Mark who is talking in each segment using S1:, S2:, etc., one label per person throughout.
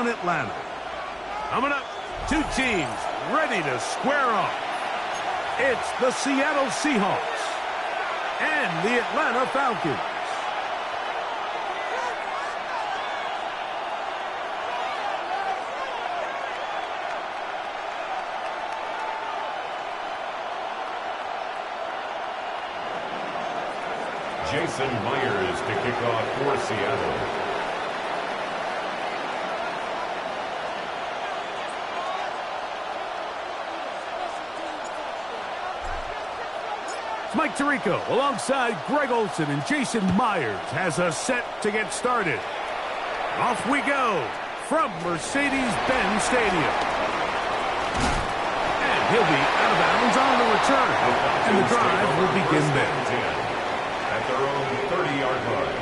S1: Atlanta. Coming up, two teams ready to square off. It's the Seattle Seahawks and the Atlanta Falcons.
S2: Jason Myers to kick off for Seattle.
S1: It's Mike Tirico alongside Greg Olsen, and Jason Myers has us set to get started. Off we go from Mercedes-Benz Stadium. And he'll be out of bounds on the return. And the drive will begin there.
S2: At their own 30-yard line.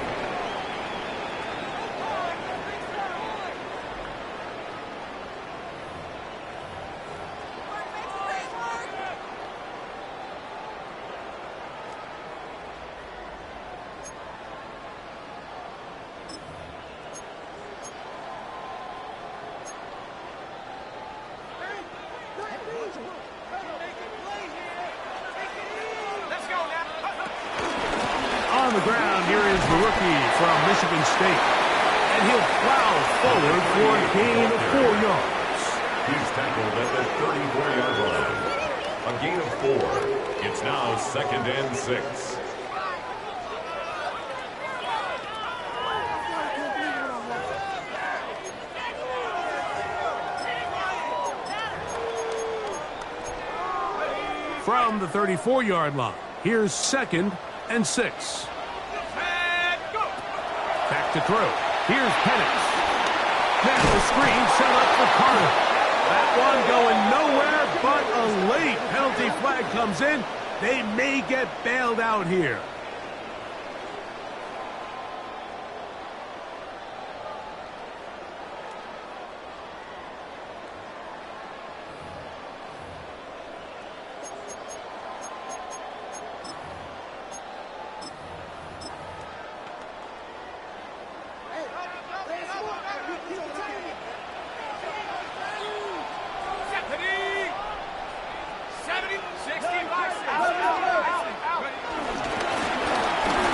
S1: On the ground, here is the rookie from Michigan State. And he'll plow forward for a gain of 4 yards.
S2: He's tackled at the 34-yard line. A gain of 4. It's now 2nd and 6.
S1: From the 34-yard line, here's 2nd and 6. Back to throw. Here's Penix. Now the screen set up for Carter. That one going nowhere, but a late penalty flag comes in. They may get bailed out here.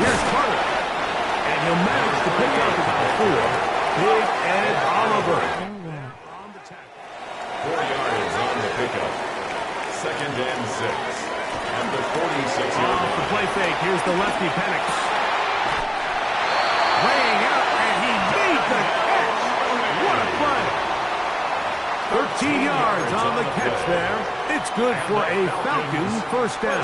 S1: Here's Carter. And he'll manage to pick up about 4. Big Ed Oliver.
S2: 4 yards on the pickup. 2nd and 6. At the 46-yard line.
S1: The play fake. Here's the lefty Penix. Laying out, and he made the catch. What a play. 13 yards on the catch there. It's good for a Falcons first down.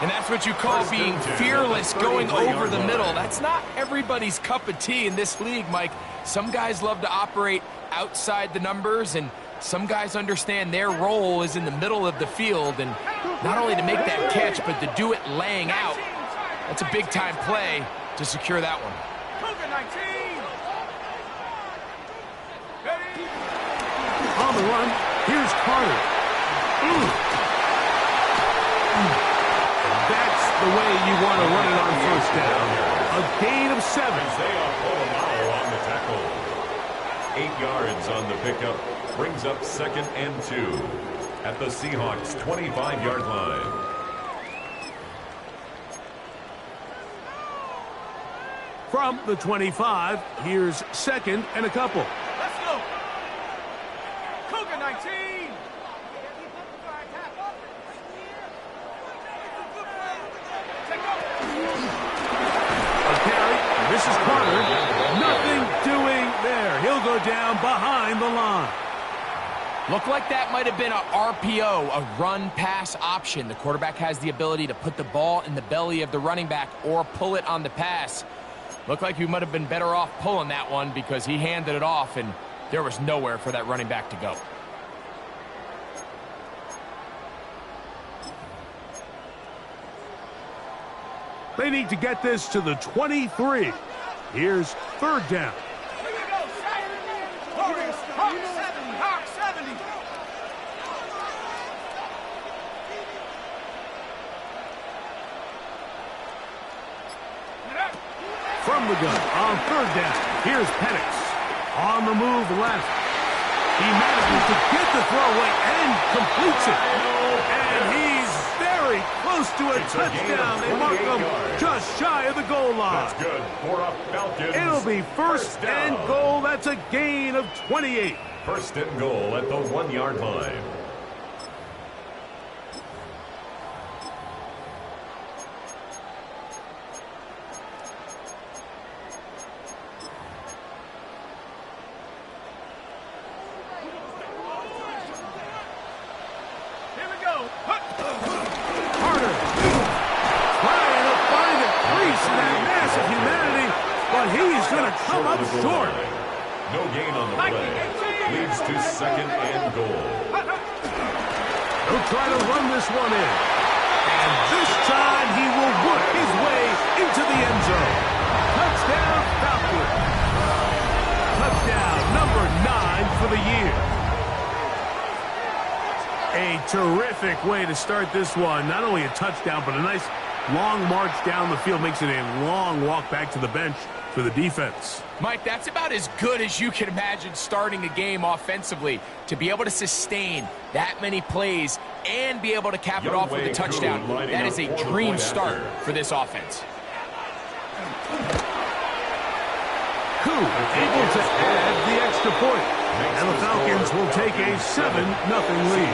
S3: And that's what you call being fearless, going over the middle. That's not everybody's cup of tea in this league, Mike. Some guys love to operate outside the numbers, and some guys understand their role is in the middle of the field, and not only to make that catch, but to do it laying out. That's a big-time play to secure that one.
S1: On the run, here's Carter. That's the way you want to run it on first down. A gain of 7.
S2: Isaiah Polamalu on the tackle. 8 yards on the pickup. Brings up 2nd and 2. At the Seahawks' 25-yard line.
S1: From the 25, here's 2nd and a couple.
S4: Let's go. Cougar 19.
S1: This is Carter. Nothing doing there. He'll go down behind the line.
S3: Looked like that might have been a RPO, a run-pass option. The quarterback has the ability to put the ball in the belly of the running back or pull it on the pass. Looked like he might have been better off pulling that one because he handed it off, and there was nowhere for that running back to go.
S1: They need to get this to the 23. Here's 3rd down.
S4: Hawk 70.
S1: From the gun on 3rd down, here's Penix. On the move left. He manages to get the throw away and completes it. And he's very close to a touchdown. They mark him just shy of the goal line.
S2: That's good for a Falcons.
S1: It'll be first and goal. That's a gain of 28.
S2: First and goal at the 1-yard line.
S1: Come up short.
S2: No gain on the play. Leads to second and goal.
S1: He'll try to run this one in. And this time he will work his way into the end zone. Touchdown, Falcons. Touchdown number 9 for the year. A terrific way to start this one. Not only a touchdown, but a nice long march down the field. Makes it a long walk back to the bench for the defense.
S3: Mike, that's about as good as you can imagine starting a game offensively. To be able to sustain that many plays and be able to cap it off with a touchdown, that is a dream start for this offense.
S1: Koo able to add the extra point. And the Falcons will take a 7-0 lead.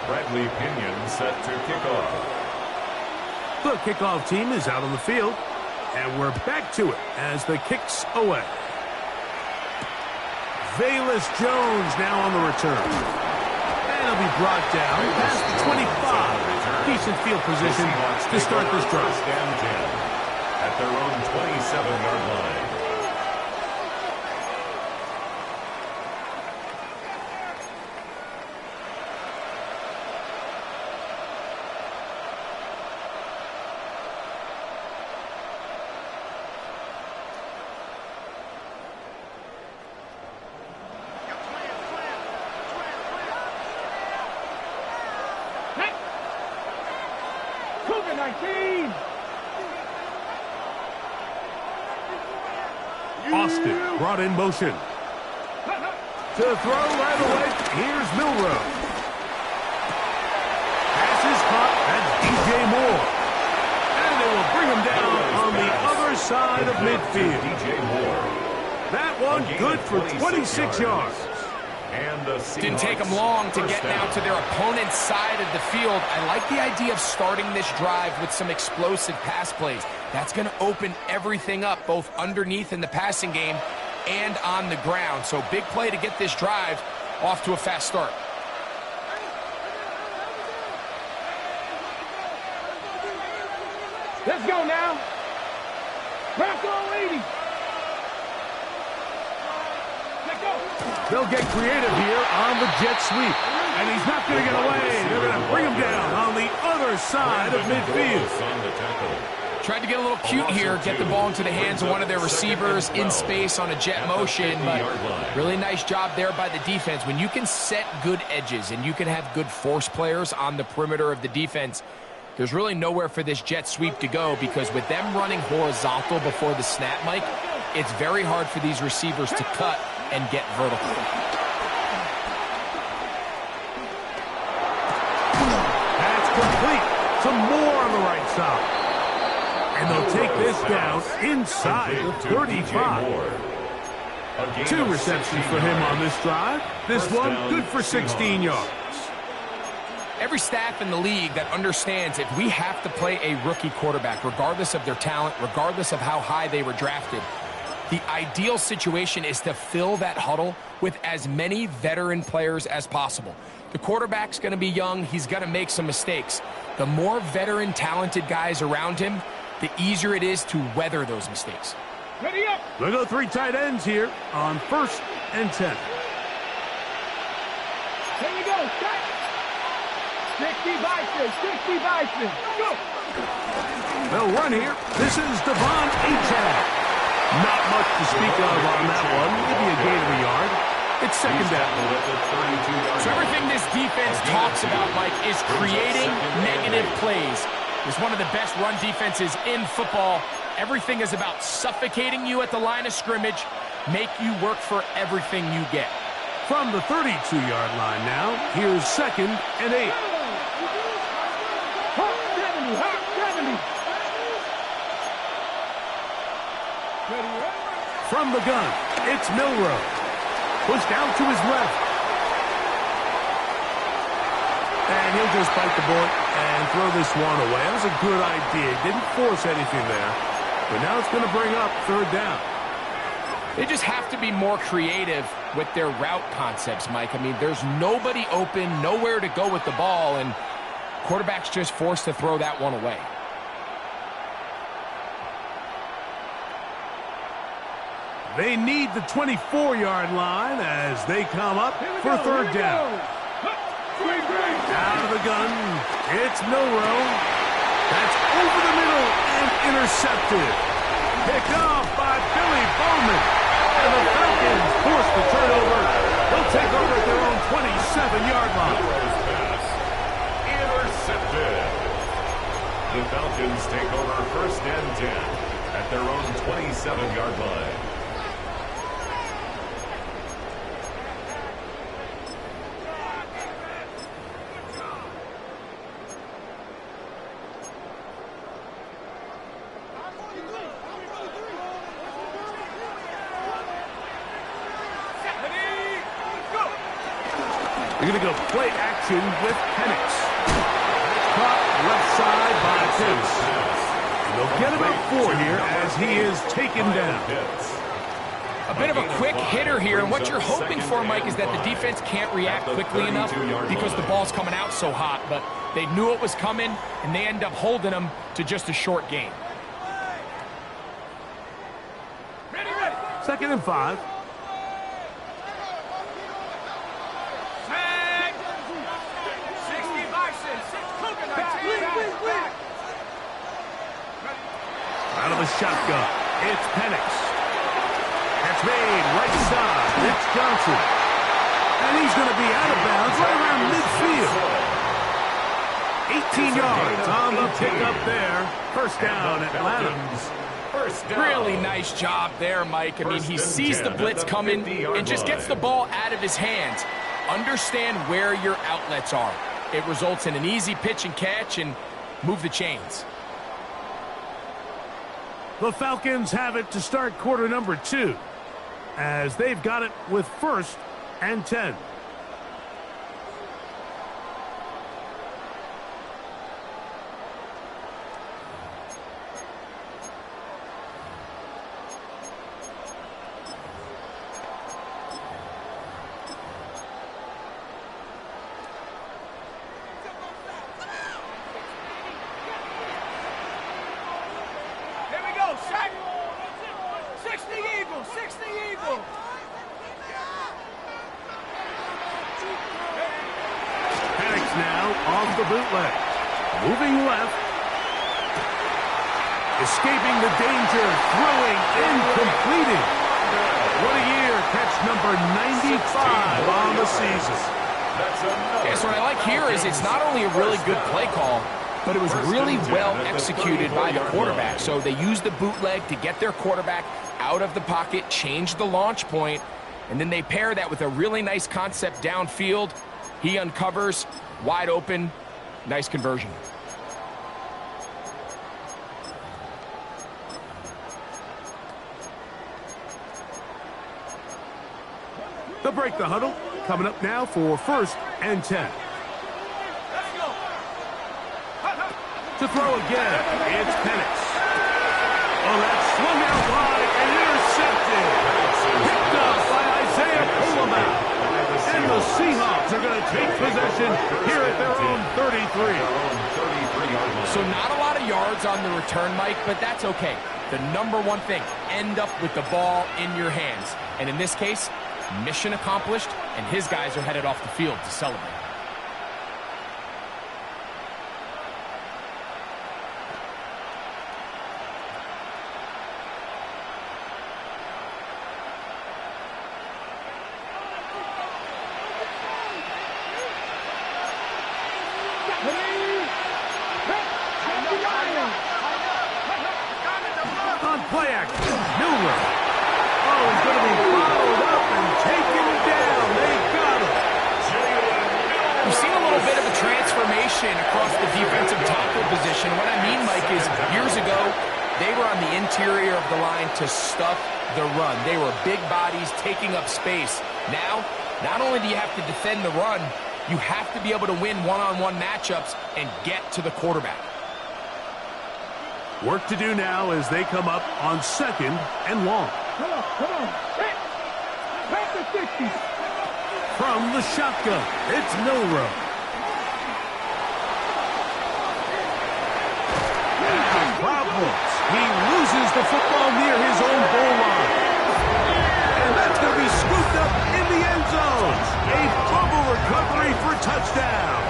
S2: Bradley Pinion set to kick off.
S1: The kickoff team is out on the field, and we're back to it as the kick's away. Velus Jones now on the return. And he'll be brought down past the 25. Decent field position to start this drive.
S2: First and 10 at their own 27-yard line.
S1: Austin brought in motion. To throw right away, here's Milroe. Pass is caught, that's DJ Moore. And they will bring him down on the other side of midfield.
S2: DJ Moore.
S1: That one good for 26 yards.
S2: And the
S3: didn't take them long to get now to their opponent's side of the field. I like the idea of starting this drive with some explosive pass plays. That's going to open everything up, both underneath in the passing game and on the ground. So big play to get this drive off to a fast start.
S4: Let's go now. Rocco 80.
S1: They'll get creative here on the jet sweep. And he's not going to get away. They're going to bring him down on the other side of midfield.
S3: Tried to get a little cute here, get the ball into the hands of one of their receivers in space on a jet motion, but really nice job there by the defense. When you can set good edges and you can have good force players on the perimeter of the defense, there's really nowhere for this jet sweep to go, because with them running horizontal before the snap, Mike, it's very hard for these receivers to cut and get vertical.
S1: That's complete. Some more on the right side. And they'll take this down inside the 35. 2 receptions for him on this drive. This one good for 16 yards.
S3: Every staff in the league that understands if we have to play a rookie quarterback, regardless of their talent, regardless of how high they were drafted, the ideal situation is to fill that huddle with as many veteran players as possible. The quarterback's going to be young. He's going to make some mistakes. The more veteran, talented guys around him, the easier it is to weather those mistakes.
S4: Ready up.
S1: They'll go 3 tight ends here on 1st and 10.
S4: Here we go. 60 Bison. 60 Bison. Go.
S1: They'll run here. This is Devon Achane. Not much to speak of on that one. Maybe a gain of a yard. It's second down.
S3: So everything this defense talks about, Mike, is creating negative plays. It's one of the best run defenses in football. Everything is about suffocating you at the line of scrimmage, make you work for everything you get.
S1: From the 32-yard line now, here's 2nd and 8. From the gun, it's Milroe. Pushed out to his left. And he'll just bite the bullet and throw this one away. That was a good idea. Didn't force anything there. But now it's going to bring up 3rd down.
S3: They just have to be more creative with their route concepts, Mike. I mean, there's nobody open, nowhere to go with the ball, and quarterback's just forced to throw that one away.
S1: They need the 24-yard line as they come up for 3rd down. Out of the gun, it's Milroe. That's over the middle and intercepted. Picked off by Billy Bowman. And the Falcons force the turnover. They'll take over at their own 27-yard line.
S2: Intercepted. The Falcons take over 1st and 10 at their own 27-yard line.
S1: They're going to go play action with Penix. Caught left side by Pitts. They'll get about 4 here as he is taken down.
S3: A bit of a quick hitter here, and what you're hoping for, Mike, is that the defense can't react quickly enough because the ball's coming out so hot, but they knew it was coming, and they end up holding them to just a short gain.
S1: 2nd and 5. Out of the shotgun, it's Penix. That's made right side. It's Johnson. And he's going to be out of bounds right around midfield. 18 yards on the pickup there. 1st down, Atlanta.
S3: Really nice job there, Mike. I mean, he sees the blitz coming and just gets the ball out of his hands. Understand where your outlets are. It results in an easy pitch and catch and move the chains.
S1: The Falcons have it to start quarter number 2 as they've got it with 1st and 10. The bootleg. Moving left. Escaping the danger. Throwing and completing. What a year. Catch number 95 on the season.
S3: Yes, what I like here is it's not only a really good play call, but it was really well executed by the quarterback. So they used the bootleg to get their quarterback out of the pocket, change the launch point, and then they pair that with a really nice concept downfield. He uncovers, wide open. Nice conversion.
S1: They'll break the huddle. Coming up now for 1st and 10. To throw again, it's Penix. Oh, that's swung out wide and intercepted. Picked up by Isaiah Pouliot. And the Seahawks are going to take possession here at their own 33.
S3: So not a lot of yards on the return, Mike, but that's okay. The number one thing, end up with the ball in your hands. And in this case, mission accomplished, and his guys are headed off the field to celebrate.
S1: play action. Milroe. Oh, he's going to be followed up and taken down. They got him.
S3: We've seen a little bit of a transformation across the defensive tackle position. What I mean, Mike, is years ago, they were on the interior of the line to stuff the run. They were big bodies taking up space. Now, not only do you have to defend the run, you have to be able to win one-on-one matchups and get to the quarterback.
S1: Work to do now as they come up on 2nd and long.
S4: Come on. Back to 60.
S1: From the shotgun, it's Milroe. Problems. He loses the football near his own goal line. And that's going to be scooped up in the end zone. A fumble recovery for touchdown.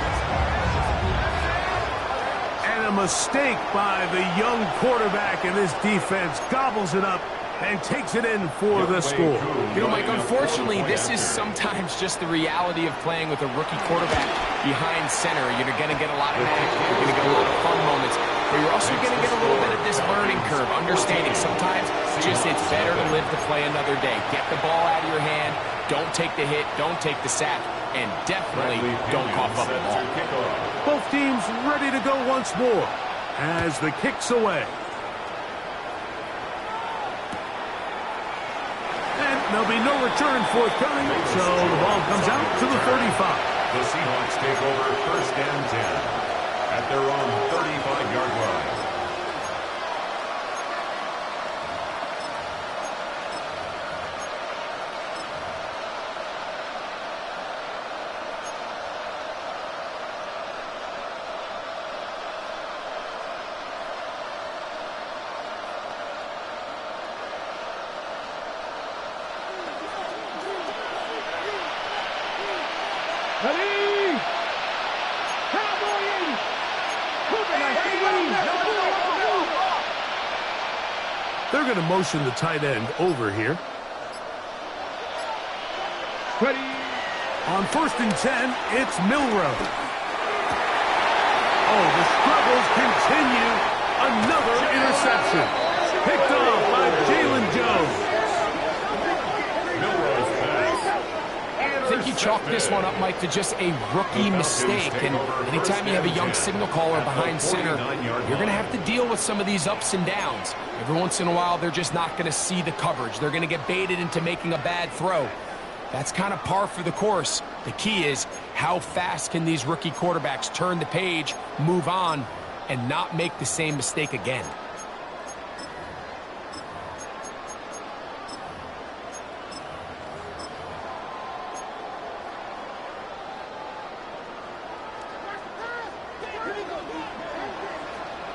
S1: And a mistake by the young quarterback, and this defense gobbles it up and takes it in for the score.
S3: You know, Mike, unfortunately, this is sometimes just the reality of playing with a rookie quarterback behind center. You're going to get a lot of action. You're going to get a lot of fun moments. But you're also going to get a little bit of this learning curve, understanding sometimes just it's better to live to play another day. Get the ball out of your hand. Don't take the hit. Don't take the sack. And definitely don't cough up the ball.
S1: Both teams ready to go once more as the kick's away. And there'll be no return forthcoming, so the ball comes out to the 35.
S2: The Seahawks take over 1st and 10 at their own 35-yard line.
S4: Ready? Cowboy 80.
S1: They're going to motion the tight end over here.
S4: Ready?
S1: On 1st and 10, it's Milroe. Oh, the struggles continue. Another interception. Picked off by Jalen Jones.
S3: I think you chalk this one up, Mike, to just a rookie mistake. And anytime you have a young signal caller behind center, you're going to have to deal with some of these ups and downs. Every once in a while, they're just not going to see the coverage. They're going to get baited into making a bad throw. That's kind of par for the course. The key is how fast can these rookie quarterbacks turn the page, move on, and not make the same mistake again.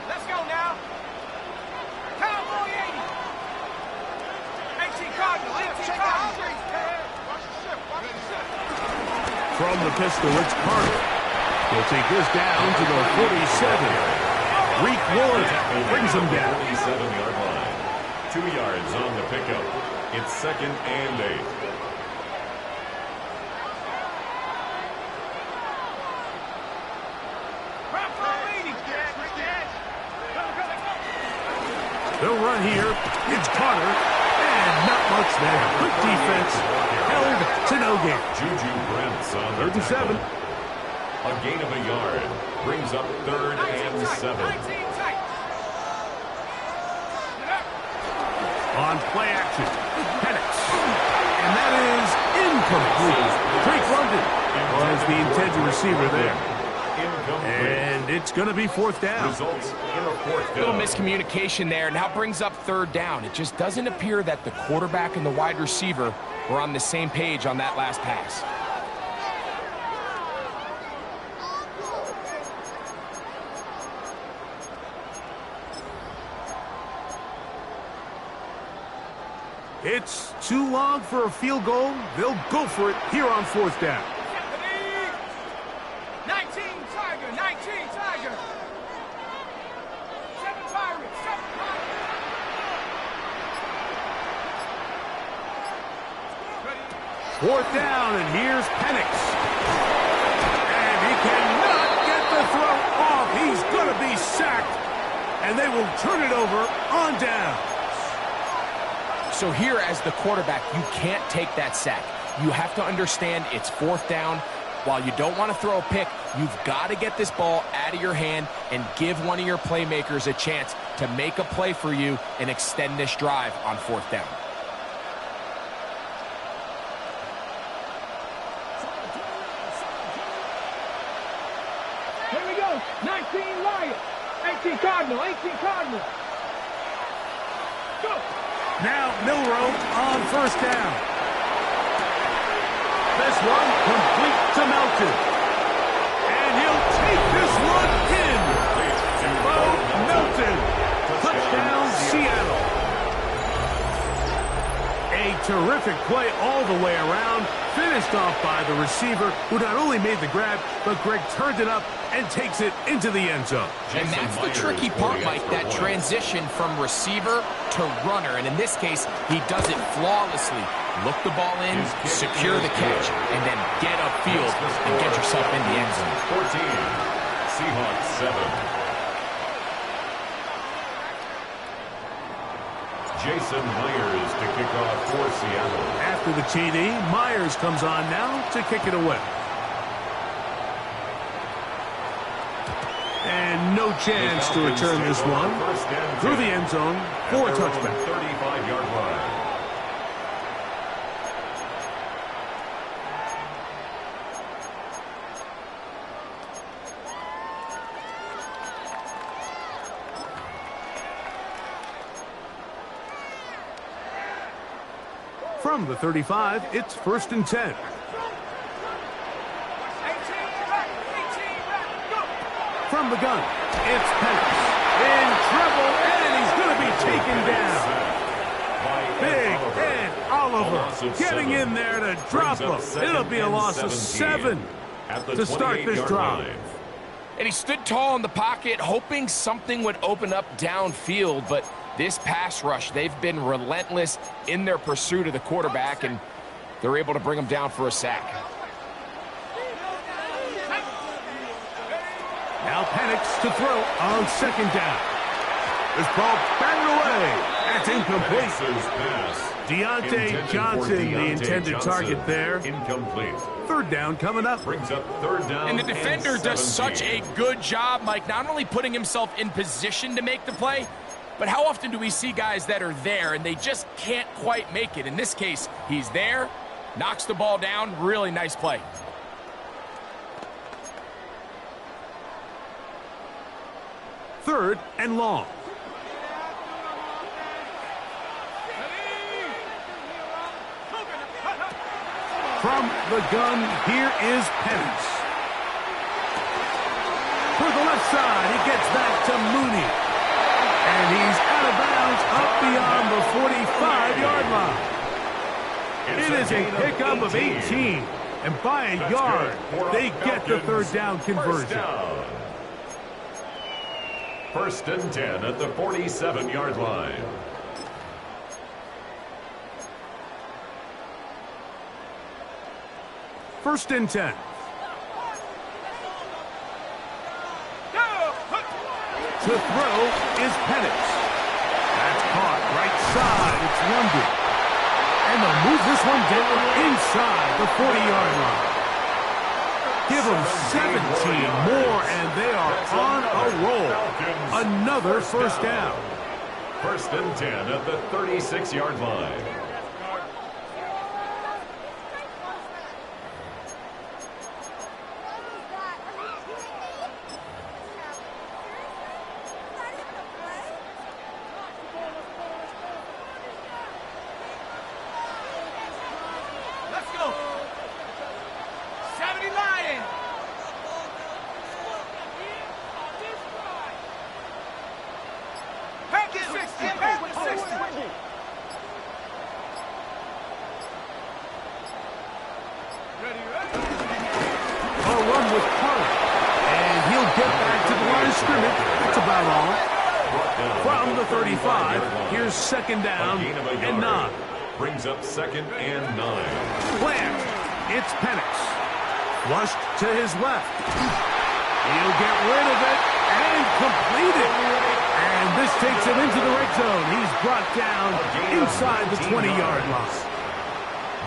S4: Let's go now. Cowboy 80. 18 Cardinals. 18 Cardinals.
S1: From the pistol, it's Carter. He'll take this down to the 47. Reek Ward brings him down.
S2: 47-yard line. 2 yards on the pickup. It's 2nd and 8.
S1: They'll run here. It's Carter. And not much there. Quick defense. Held to no gain.
S2: Juju Brents on the
S1: 37.
S2: tackle. A gain of a yard. Brings up 3rd and 7.
S1: On play action. Penix. And that is incomplete. Drake London was the intended receiver there. And it's going to be 4th down.
S2: Results in a 4th down.
S3: Little miscommunication there. Now brings up 3rd down. It just doesn't appear that the quarterback and the wide receiver were on the same page on that last pass.
S1: It's too long for a field goal. They'll go for it here on 4th down.
S4: 19 Tiger. 19 Tiger. 7 Pirates. 7 Pirates.
S1: 4th down, and here's Penix. And he cannot get the throw off. He's going to be sacked, and they will turn it over on down.
S3: So here as the quarterback, you can't take that sack. You have to understand it's 4th down. While you don't want to throw a pick, you've got to get this ball out of your hand and give one of your playmakers a chance to make a play for you and extend this drive on 4th down.
S4: Here we go. 19 Lions. 18 Cardinal. 18 Cardinal. Go.
S1: Now Milroe on 1st down. This one complete to Melton. And he'll take this one in. Oh, Melton. Touchdown, Seattle. A terrific play all the way around. Finished off by the receiver, who not only made the grab, but Greg turned it up and takes it into the end zone.
S3: And that's the tricky part, Mike, that transition from receiver to runner. And in this case, he does it flawlessly. Look the ball in, secure the catch, and then get upfield and get yourself in the end zone.
S2: 14, Seahawks 7. Jason Myers to kick off for Seattle.
S1: After the TD, Myers comes on now to kick it away. And no chance to return this one through the end zone for a touchback.
S2: 35-yard line.
S1: From the 35, it's 1st and 10. From the gun, it's Penix. In trouble, and he's going to be taken down. Big Ed Oliver getting in there to drop him. It'll be a loss of 7 to start this drive.
S3: And he stood tall in the pocket, hoping something would open up downfield, but this pass rush, they've been relentless in their pursuit of the quarterback, and they're able to bring him down for a sack.
S1: Now Penix to throw on 2nd down. This ball batted away. That's incomplete. Deontay Johnson, the intended target there.
S2: Incomplete.
S1: 3rd down coming up.
S2: Brings up 3rd down.
S3: And the defender does such a good job, Mike, not only putting himself in position to make the play, but how often do we see guys that are there and they just can't quite make it? In this case, he's there, knocks the ball down, really nice play.
S1: Third and long. From the gun, here is Penix. For the left side, he gets back to Mooney. And he's out of bounds up beyond the 45-yard line. It is a pickup of 18. And by a yard, they get the 3rd down conversion.
S2: 1st and 10 at the 47-yard line.
S1: First and 10. To throw is Penix. That's caught right side. It's London. And they'll move this one down inside the 40-yard line. Give them 17 more, and they are on a roll. Another 1st down.
S2: 1st and 10 at the 36-yard line.
S1: From the 35, here's 2nd down and 9.
S2: Brings up 2nd and 9.
S1: Plant. It's Penix. Flushed to his left. He'll get rid of it and complete it. And And this takes him into the red zone. He's brought down inside the 20-yard line.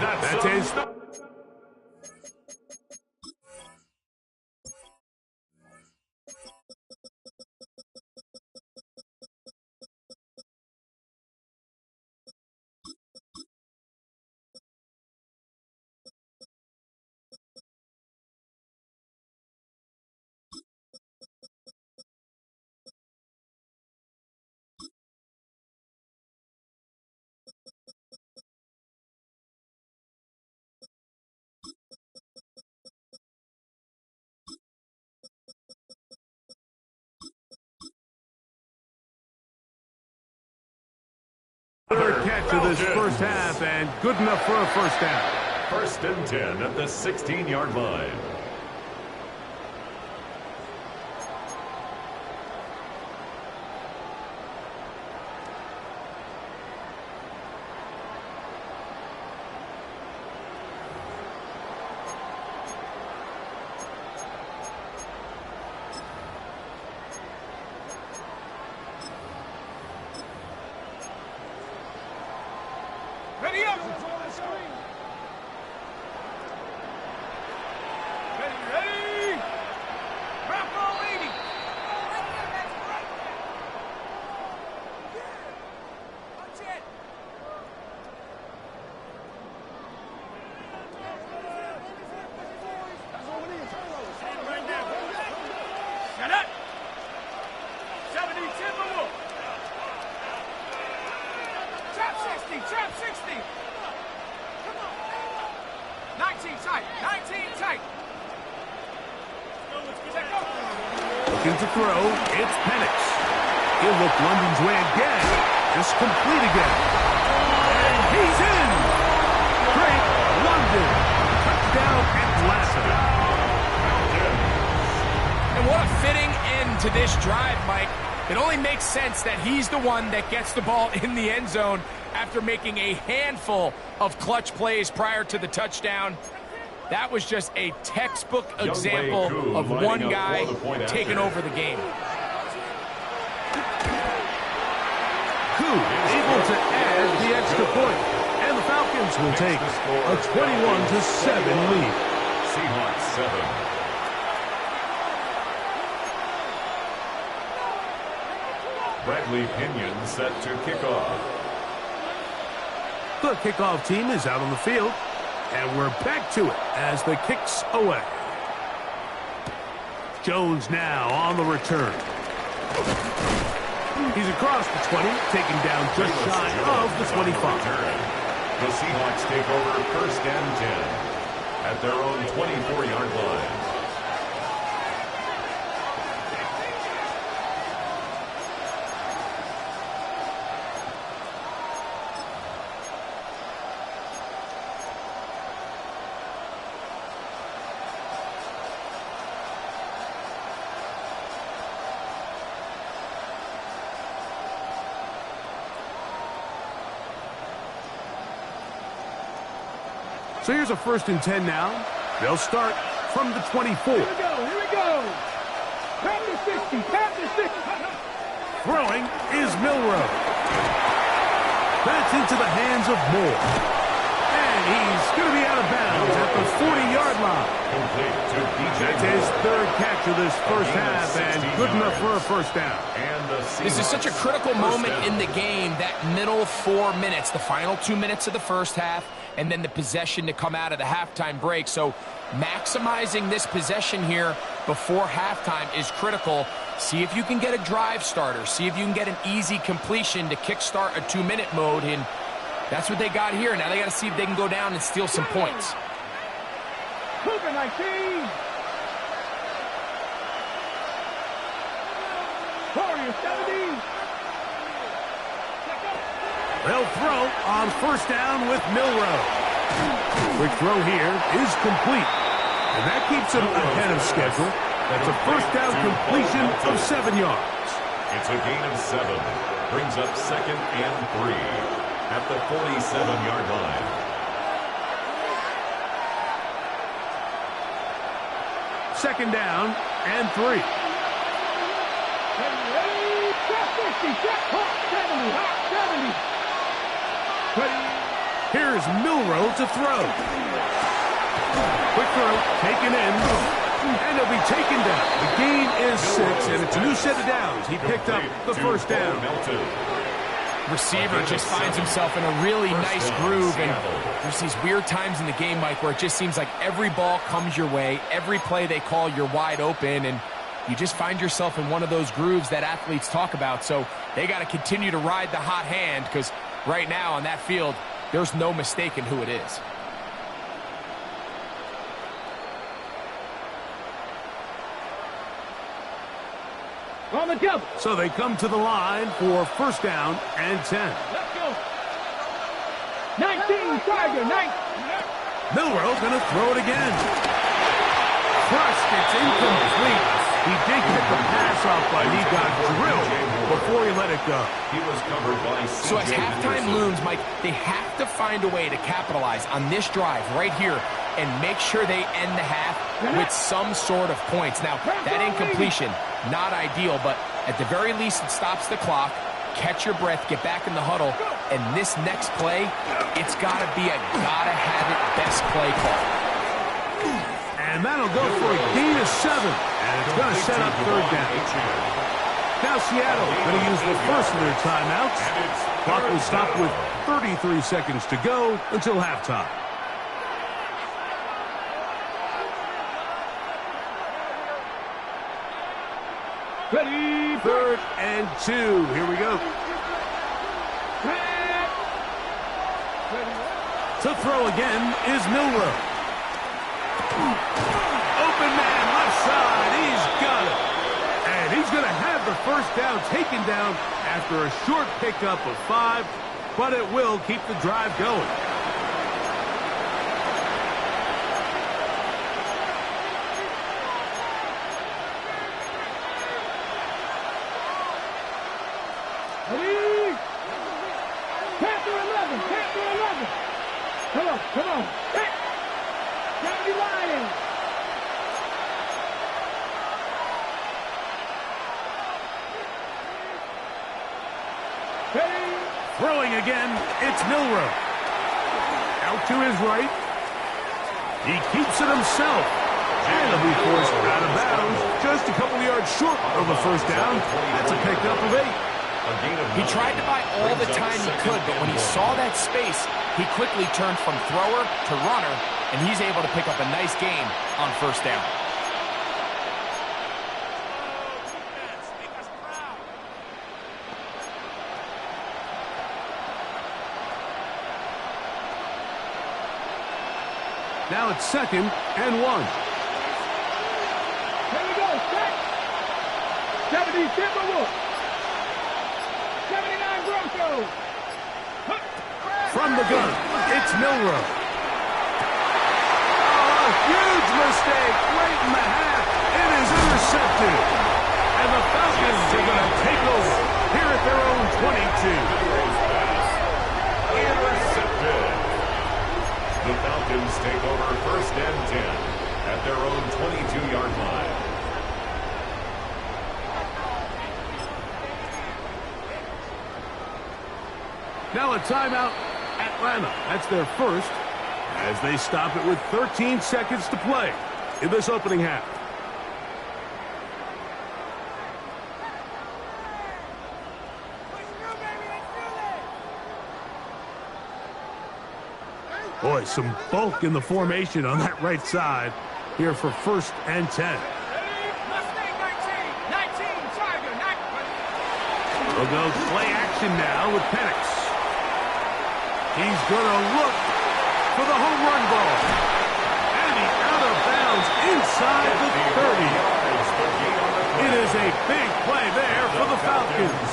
S1: That's his... Third catch of this first half, and good enough for a first down.
S2: 1st and 10 at the 16-yard line.
S4: Ready up! Ready! Bravo 80! Punch it! Shut up! 70 Timberwolves! Trap 60! Trap 60! 19 tight! 19 tight!
S1: Looking to throw, it's Penix. He'll look London's way again. Just complete again. And he's in! Drake London. Touchdown Atlanta.
S3: And what a fitting end to this drive, Mike. It only makes sense that he's the one that gets the ball in the end zone after making a handful of clutch plays prior to the touchdown. That was just a textbook example of one guy taking over the game.
S1: Koo able to add the extra point. And the Falcons will take a 21-7 lead.
S2: Seahawks 7. Bradley Pinion set to kick off.
S1: The kickoff team is out on the field, and we're back to it as the kick's away. Jones now on the return. He's across the 20, taken down just shy of the 25.
S2: The Seahawks take over 1st and 10 at their own 24-yard line.
S1: So here's a 1st and 10 now. They'll start from the 24.
S4: Here we go! Tap the 60! Tap the 60!
S1: Throwing is Milroe. That's into the hands of Moore. And he's going to be out of bounds at the 40-yard line.
S2: Complete to DJ.
S1: That's his 3rd catch of this first half, and good enough for a first down.
S3: This is such a critical moment in the game, that middle 4 minutes, the final 2 minutes of the first half, and then the possession to come out of the halftime break. So maximizing this possession here before halftime is critical. See if you can get a drive starter. See if you can get an easy completion to kickstart a 2-minute mode. And that's what they got here. Now they got to see if they can go down and steal some points.
S4: Cougar 19! Warrior 70!
S1: They'll throw on 1st down with Milroe. Quick throw here is complete. And that keeps him ahead of schedule. That's a 1st down completion of 7 yards.
S2: It's a gain of 7. Brings up 2nd and 3 at the 47-yard line.
S1: Second down and 3.
S4: Ready, trap
S1: Here's Milroe to throw. Quick throw, taken in, and he'll be taken down. The gain is 6, and it's a new set of downs. He picked up the first down.
S3: Receiver just finds himself in a really nice groove, and there's these weird times in the game, Mike, where it just seems like every ball comes your way, every play they call, you're wide open, and you just find yourself in one of those grooves that athletes talk about. So they got to continue to ride the hot hand, because right now on that field, there's no mistaking who it is.
S4: On the double.
S1: So they come to the line for first down and 10.
S4: Let's go. 19, Tiger, 19.
S1: Milroe's going to throw it again. Crushed, it's incomplete. He did get the pass off, but he got drilled before he let it go.
S2: He was covered by
S3: So as halftime looms, Mike, they have to find a way to capitalize on this drive right here and make sure they end the half with some sort of points. Now, that incompletion, not ideal, but at the very least it stops the clock. Catch your breath, get back in the huddle, and this next play, it's got to be a gotta-have-it best play call.
S1: And that'll go for a gain of 7. And it's going to set up third down. Now Seattle going to use the first of their timeouts. Clock will stop with 33 seconds to go until halftime.
S4: Ready,
S1: Third and 2. Here we go. To throw again is Milroe. Open man, left side. He's got it. And he's going to have the first down taken down after a short pickup of 5, but it will keep the drive going.
S4: ready. Panther 11, Panther 11. Come on, come on. Hey. 70 Lions. Ready.
S1: Throwing again, it's Milroe. Out to his right. He keeps it himself. And he'll be forced out of bounds. Just a couple of yards short of a first down. That's a pickup of 8.
S3: He tried to buy all the time he could, but when he saw that space, he quickly turned from thrower to runner, and he's able to pick up a nice gain on first down.
S1: Now it's 2nd and 1.
S4: Here we go, set. 70 Timberwolves. 79 Broncos.
S1: From the gun, it's Milroe. Oh, a huge mistake late in the half. It is intercepted. And the Falcons are going to take over here at their own 22.
S2: Intercepted. The Falcons take over first and 10 at their own 22-yard line.
S1: Now a timeout, Atlanta. That's their first, as they stop it with 13 seconds to play in this opening half. Boy, some bulk in the formation on that right side here for first and 10. We'll go play action now with Penix. He's going to look for the home run ball. And he's out of bounds inside the 30. It is a big play there for the Falcons.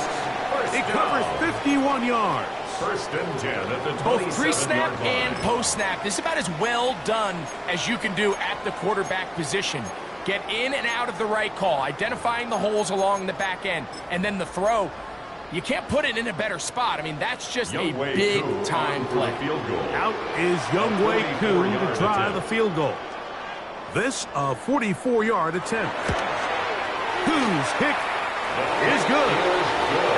S1: It covers 51 yards.
S2: First and 10 at the 27-yard
S3: Both pre-snap
S2: line.
S3: and post-snap. This is about as well done as you can do at the quarterback position. Get in and out of the right call, identifying the holes along the back end, and then the throw. You can't put it in a better spot. I mean, that's just a big-time play.
S1: Out is Younghoe Koo to try the field goal. This a 44-yard attempt. Koo's kick is good.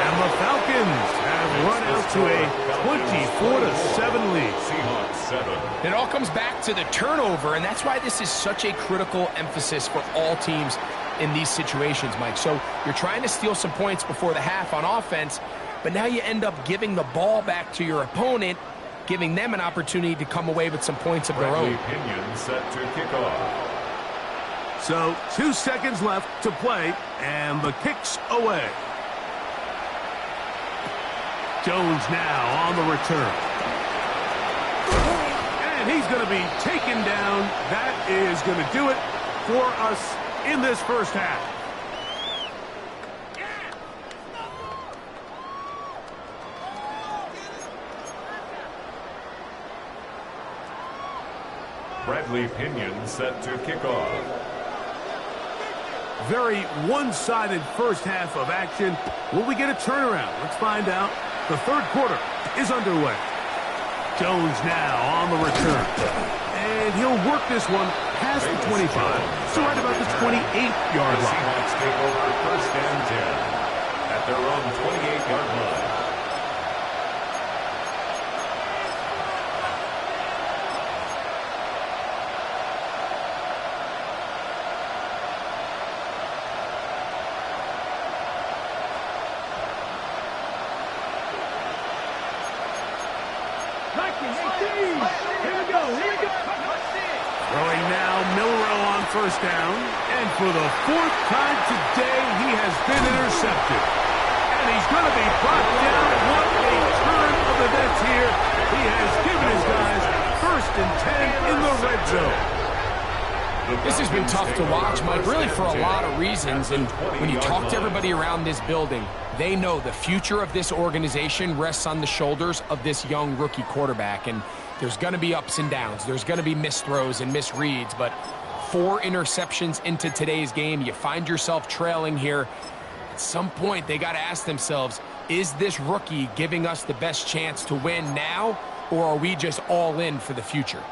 S1: And the Falcons have run out to a 24-7 lead.
S2: Seahawks 7.
S3: It all comes back to the turnover, and that's why this is such a critical emphasis for all teams in these situations, Mike. So you're trying to steal some points before the half on offense, but now you end up giving the ball back to your opponent, giving them an opportunity to come away with some points of their own.
S2: Pinion set to kick off.
S1: So 2 seconds left to play, and the kick's away. Jones now on the return. And he's going to be taken down. That is going to do it for us in this first half.
S2: Bradley Pinion set to kick off.
S1: Very one-sided first half of action. Will we get a turnaround? Let's find out. The third quarter is underway. Jones now on the return. And he'll work this one past the 25, so right about the 28-yard line.
S2: Seahawks take over first and 10 at their own 28-yard line.
S1: Throwing now, Milroe on first down. And for the 4th time today, he has been intercepted. And he's going to be brought down. What a turn of the nets here. He has given his guys 1st and 10 in the red zone.
S3: This has been tough to watch, Mike, really for a lot of reasons. And when you talk to everybody around this building, they know the future of this organization rests on the shoulders of this young rookie quarterback. And there's going to be ups and downs. There's going to be missed throws and misreads. But 4 interceptions into today's game, you find yourself trailing here. At some point, they got to ask themselves, is this rookie giving us the best chance to win now, or are we just all in for the future?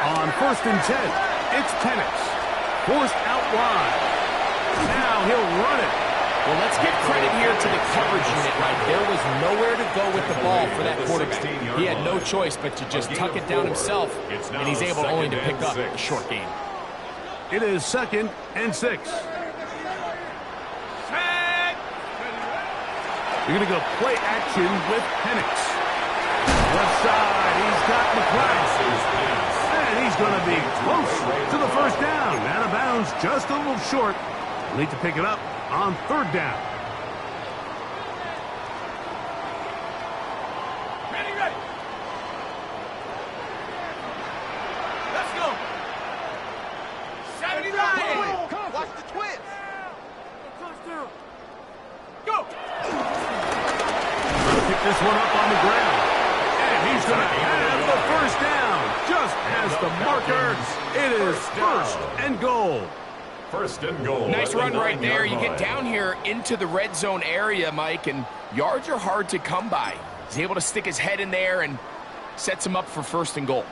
S1: On 1st and 10, it's Penix. Forced out wide. Now he'll run it.
S3: Well, let's give credit here to the coverage unit, right? There was nowhere to go with the ball for that quarterback. He had no choice but to just tuck it down himself, and he's able only to pick up a short gain.
S1: It is 2nd and 6. You're going to go play action with Penix. Left side, he's got McLeod. And he's going to be close to the first down. Out of bounds, just a little short. Need to pick it up on 3rd down.
S4: Ready. Let's go. 79. Watch the twist. Touchdown. Go.
S1: Pick this one up on the ground. And he's going to have the first down. Just past the marker. It is 1st and goal.
S2: 1st and goal.
S3: Nice run right there. You get down here into the red zone area, Mike, and yards are hard to come by. He's able to stick his head in there and sets him up for 1st and goal.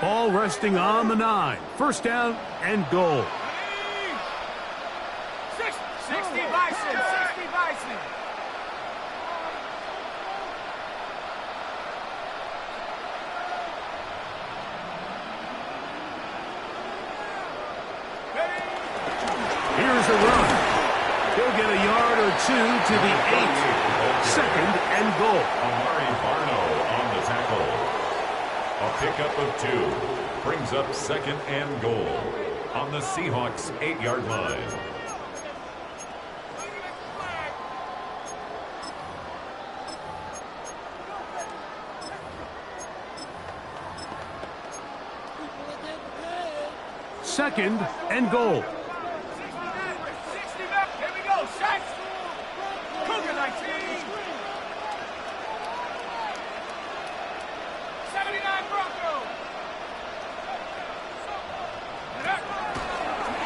S1: Ball resting on the 9. 1st down and goal.
S4: 60 Bison. 60 Bison.
S1: Here's a run. He'll get a yard or 2 to the 8. 2nd and goal.
S2: Amari Barno on the tackle. A pickup of 2 brings up 2nd and goal on the Seahawks 8-yard line.
S1: Second and goal.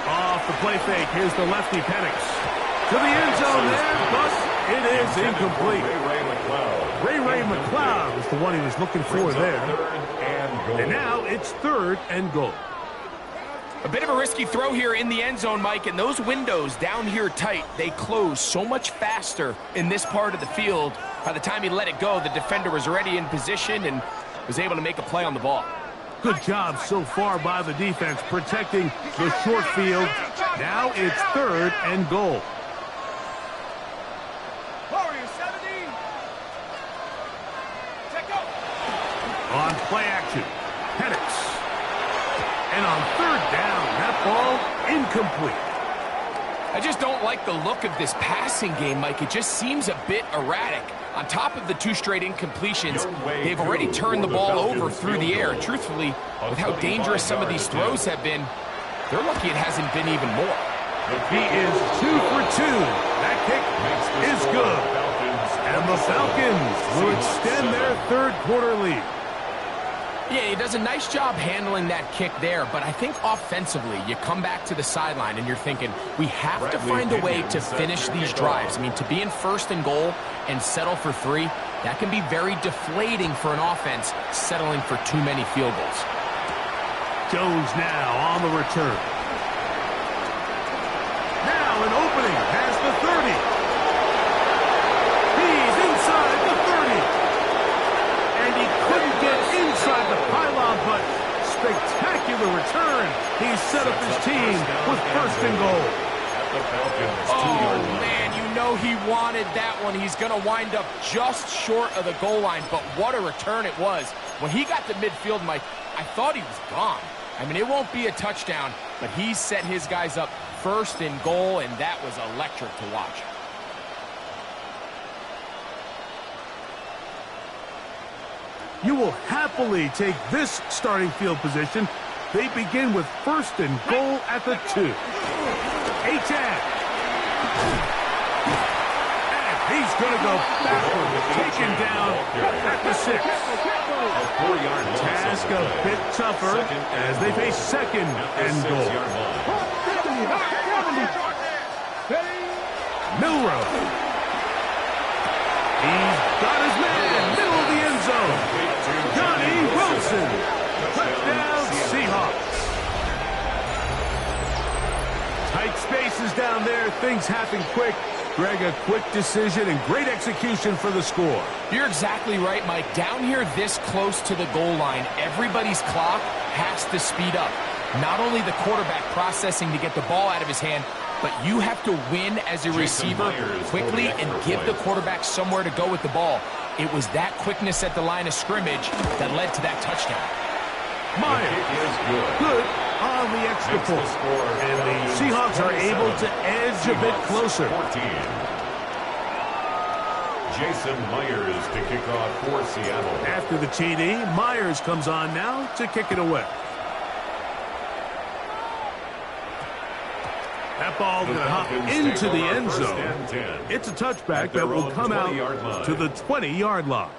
S1: Off the play fake, here's the lefty Penix. To the end zone there, but it is incomplete.
S2: Ray McLeod.
S1: Ray McLeod was the one he was looking for there.
S2: 3rd and and goal.
S1: And now it's 3rd and goal.
S3: A bit of a risky throw here in the end zone, Mike, and those windows down here tight, they close so much faster in this part of the field. By the time he let it go, the defender was already in position and was able to make a play on the ball.
S1: Good job so far by the defense protecting the short field. Now it's 3rd and goal.
S4: Warriors 70. Check out.
S1: On play action, Penix. And on 3rd down, that ball incomplete.
S3: I just don't like the look of this passing game, Mike. It just seems a bit erratic. On top of the 2 straight incompletions, they've already turned the ball over through the air. Truthfully, with how dangerous some of these throws have been, they're lucky it hasn't been even more.
S1: He is 2 for 2. That kick is good. And the Falcons will extend their 3rd quarter lead.
S3: Yeah, he does a nice job handling that kick there, but I think offensively, you come back to the sideline and you're thinking, we have to find a way to finish these drives. I mean, to be in 1st and goal and settle for 3, that can be very deflating for an offense settling for too many field goals.
S1: Jones now on the return. Now an opening past the 30. He's inside the 30. And he couldn't get inside the pylon, but spectacular return. He set up his team with 1st and goal.
S3: Oh, man, you know he wanted that one. He's going to wind up just short of the goal line, but what a return it was. When he got to midfield, Mike, I thought he was gone. I mean, it won't be a touchdown, but he set his guys up 1st and goal, and that was electric to watch.
S1: You will happily take this starting field position. They begin with 1st and goal at the 2. Achane. And he's going to go backward, taken down at the 6. Task a bit tougher as they face 2nd and goal. Milroe. He's got his man, middle of the end zone. Johnny Wilson. Touchdown, Seahawks. Tight spaces down there. Things happen quick. Greg, a quick decision and great execution for the score.
S3: You're exactly right, Mike. Down here this close to the goal line, everybody's clock has to speed up. Not only the quarterback processing to get the ball out of his hand, but you have to win as a receiver quickly and give the quarterback somewhere to go with the ball. It was that quickness at the line of scrimmage that led to that touchdown.
S1: Myers, good on the extra point. And the Seahawks are able to edge a bit closer.
S2: Jason Myers to kick off for Seattle.
S1: After the TD, Myers comes on now to kick it away. That ball going to hop into the end zone. It's a touchback that will come out to the 20-yard line.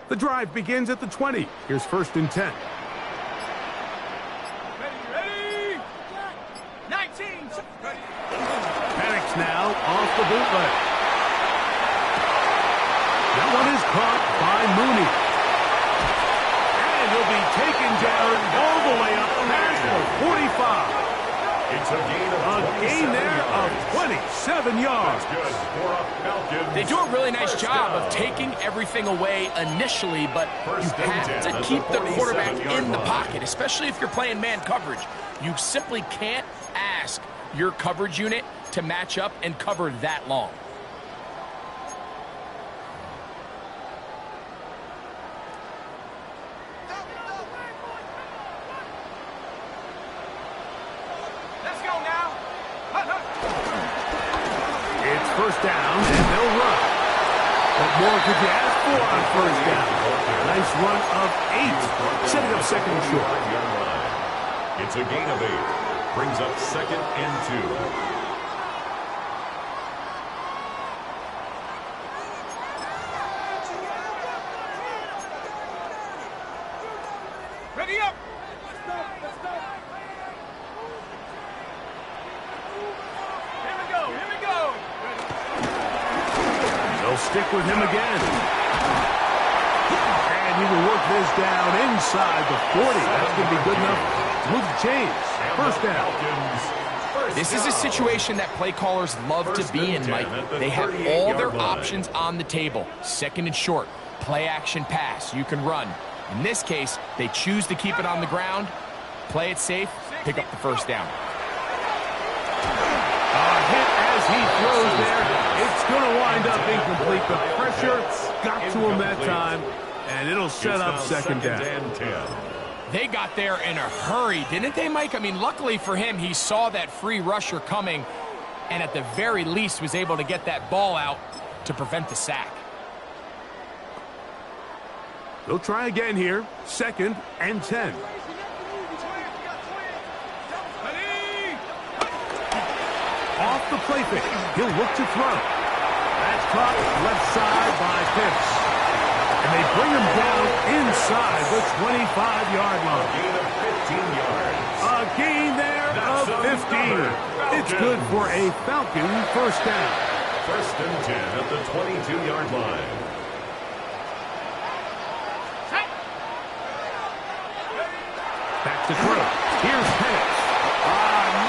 S1: The drive begins at the 20. Here's 1st and 10.
S4: Ready? 19.
S1: Penix now off the bootleg. That one is caught by Mooney. And he'll be taken down all the way up past the 45.
S2: It's a
S1: gain there of 27 yards.
S3: They do a really nice job of taking everything away initially, but you have to keep the quarterback in the pocket, especially if you're playing man coverage. You simply can't ask your coverage unit to match up and cover that long.
S1: First down, and they'll run. What more could you ask for on 1st down? Nice run of 8, setting up second and short.
S2: It's a gain of 8. Brings up second and 2.
S4: Ready up! Here we go, here we go!
S1: They'll stick with him again. And he will work this down inside the 40. That's going to be good enough to move the chains. First down.
S3: This is a situation that play callers love to be in, Mike. They have all their options on the table. Second and short, play action pass. You can run. In this case, they choose to keep it on the ground, play it safe, pick up the first down.
S1: Hit as he throws there. It's going to wind up incomplete. The pressure got to him that time, and it'll set up second down.
S3: They got there in a hurry, didn't they, Mike? I mean, luckily for him, he saw that free rusher coming, and at the very least was able to get that ball out to prevent the sack.
S1: They'll try again here. Second and 10. Off the play fake. He'll look to throw. That's caught left side by Pitts. And they bring him down inside the 25-yard line. A gain there of 15. It's good for a Falcon first down.
S2: First and 10 at the 22-yard line.
S1: Back to throw. Here's Penix.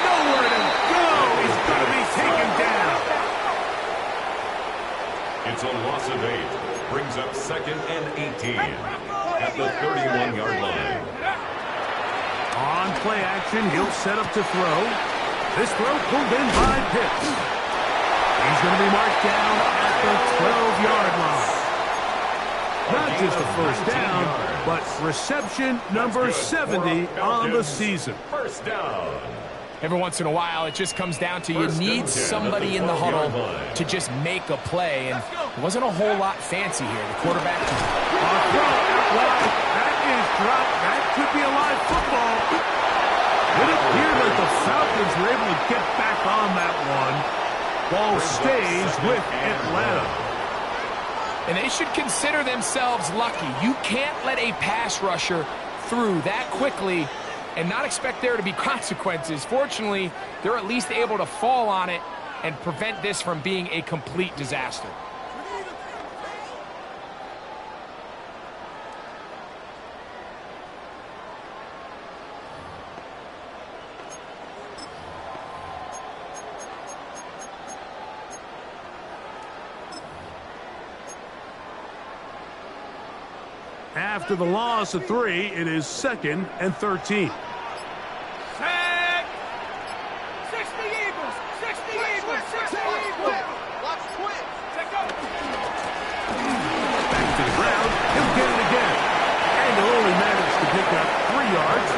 S1: Nowhere to go. He's going to be taken down.
S2: It's a loss of 8. Brings up second and 18 at the 31-yard line.
S1: On play action, he'll set up to throw. This throw pulled in by Pitts. He's going to be marked down at the 12-yard line. Not just a first down, but reception number 70 on the season.
S2: First down.
S3: Every once in a while, it just comes down to you need somebody in the huddle to just make a play, and it wasn't a whole lot fancy here. The quarterback just...
S1: That is dropped. That could be a live football. It appeared like the Falcons were able to get back on that one. Ball stays with Atlanta.
S3: And they should consider themselves lucky. You can't let a pass rusher through that quickly and not expect there to be consequences. Fortunately, they're at least able to fall on it and prevent this from being a complete disaster.
S1: After the loss of 3, it is second and 13.
S4: Sack! 60 Eagles! 60 Eagles! 60 Eagles! Watch twins! Check up!
S1: Back to the ground. He'll get it again. And he'll only manage to pick up 3 yards.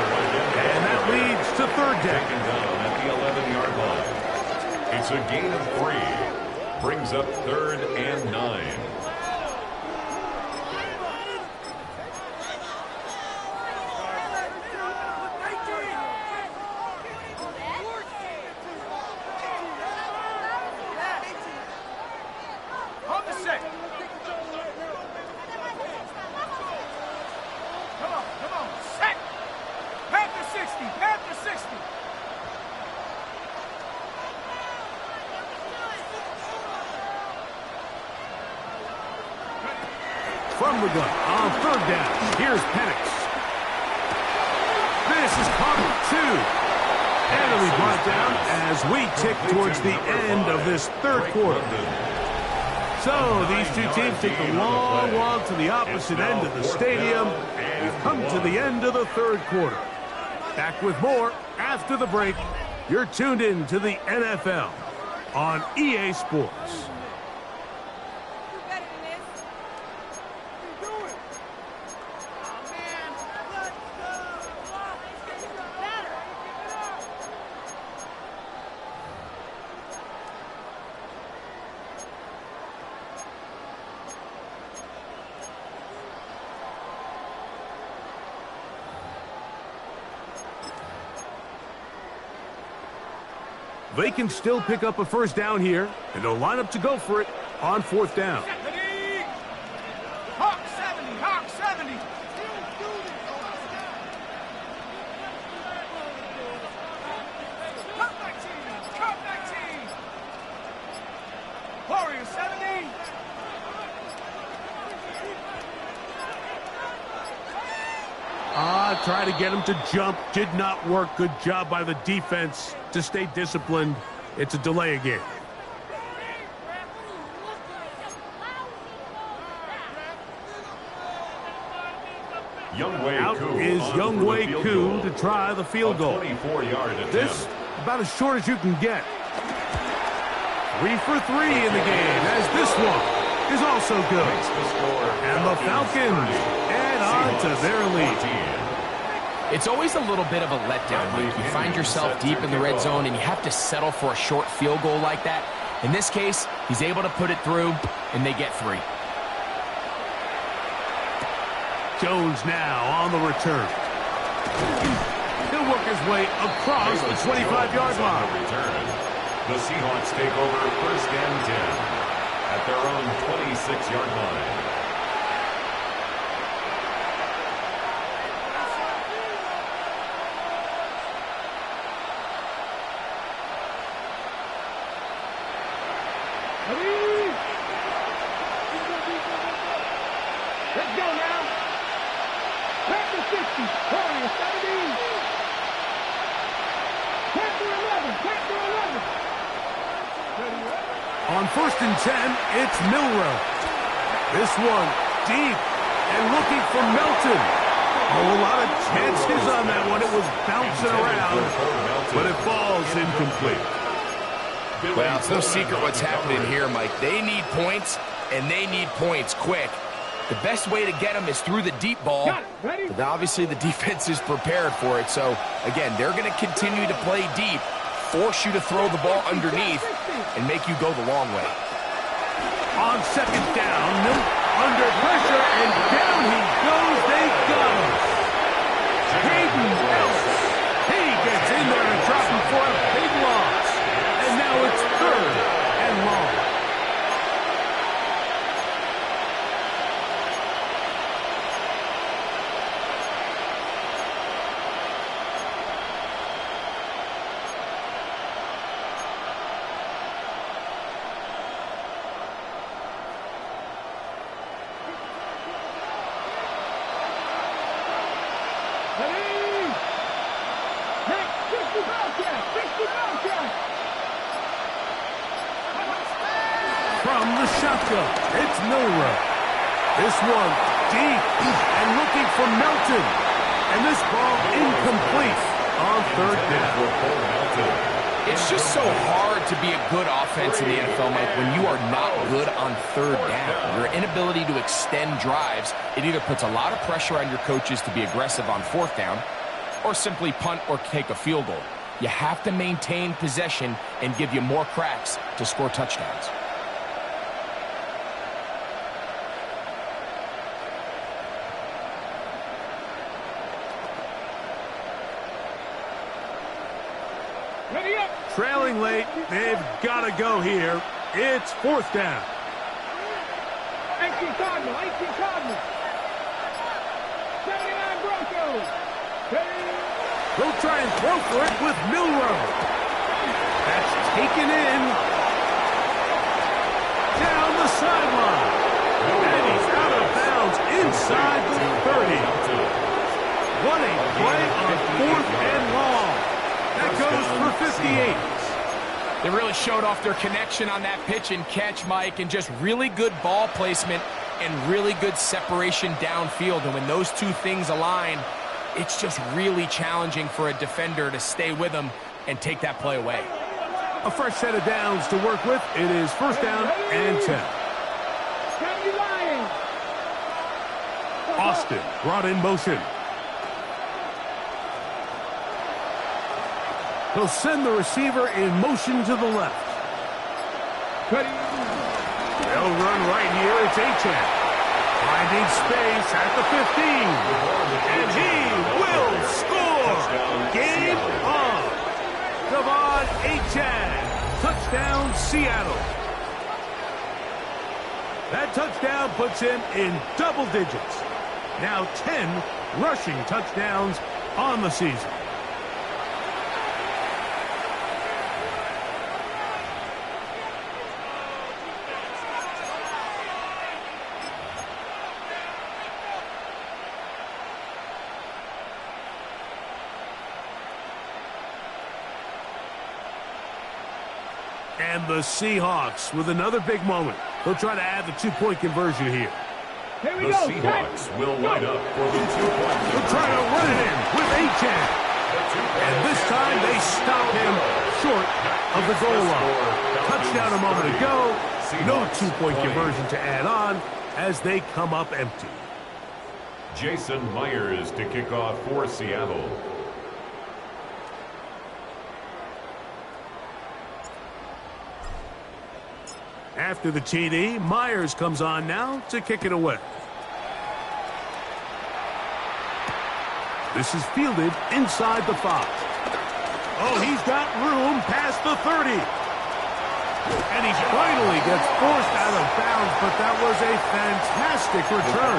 S1: And that leads to third down.
S2: Taken down at the 11-yard line. It's a gain of 3. Brings up third and 9.
S1: From the gun on third down. Here's Penix. This is covered 2. And it'll be brought down as we tick towards the end of this third quarter. So these two teams take the long walk to the opposite end of the stadium. We've come to the end of the third quarter. Back with more after the break. You're tuned in to the NFL on EA Sports. They can still pick up a first down here, and they'll line up to go for it on 4th down.
S4: Hawk 70, Hawk 70. Hawk 19. Warrior 70.
S1: Try to get him to jump. Did not work. Good job by the defense to stay disciplined. It's a delay again. Out is Younghoe Koo to try the field goal.
S2: 24-yard attempt.
S1: This about as short as you can get. 3 for 3 in the game, as this one is also good. And the Falcons add on to their lead.
S3: It's always a little bit of a letdown, Mike. You find yourself deep in the red zone and you have to settle for a short field goal like that. In this case, he's able to put it through, and they get 3.
S1: Jones now on the return. He'll work his way across the 25-yard line.
S2: The Seahawks take over 1st and 10 at their own 26-yard line.
S4: Let's go now. Back to 60. Warrior 17. Back to 11. Back to 11.
S1: On 1st and 10, it's Milroe. This one deep and looking for Melton. Oh, a lot of chances on that one. It was bouncing around, but it falls incomplete.
S3: Well, it's no secret what's happening here, Mike. They need points, and they need points quick. The best way to get them is through the deep ball, but obviously the defense is prepared for it. So, again, they're going to continue to play deep, force you to throw the ball underneath, and make you go the long way.
S1: On 2nd down, Milt under pressure, and down he goes. They got him. Hayden Ellis. He gets in there and drops him for a big loss. And now it's 3rd and long. From the shotgun, it's Milroe. This one deep and looking for Melton. And this ball incomplete on 3rd down.
S3: It's just so hard to be a good offense in the NFL, Mike, when you are not good on 3rd down. Your inability to extend drives, it either puts a lot of pressure on your coaches to be aggressive on 4th down or simply punt or take a field goal. You have to maintain possession and give you more cracks to score touchdowns.
S1: Trailing late, they've got to go here. It's 4th down.
S4: 18 Cardinal, 18 Cardinal. 79 Broncos.
S1: They'll try and throw for it with Milroe. That's taken in. Down the sideline. And he's out of bounds inside the 30. What a play on 4th and long. That goes for 58.
S3: They really showed off their connection on that pitch and catch, Mike, and just really good ball placement and really good separation downfield. And when those two things align, it's just really challenging for a defender to stay with them and take that play away.
S1: A fresh set of downs to work with. It is 1st down and 10. Austin brought in motion. He'll send the receiver in motion to the left. They'll run right here. It's Achane. Finding space at the 15. And he will score. Game on. De'Von Achane touchdown puts him in double digits. Now 10 rushing touchdowns on the season. And the Seahawks with another big moment. They'll try to add the two-point conversion here.
S4: Here we
S2: The
S4: go.
S2: Seahawks will line up for the two-point
S1: They'll try to run it in with Achane. And this time they stop him short of the goal line. Touchdown a moment ago. No two-point conversion to add on as they come up empty.
S2: Jason Myers to kick off for Seattle.
S1: After the TD, Myers comes on now to kick it away. This is fielded inside the 5. Oh, he's got room past the 30. And he finally gets forced out of bounds, but that was a fantastic return.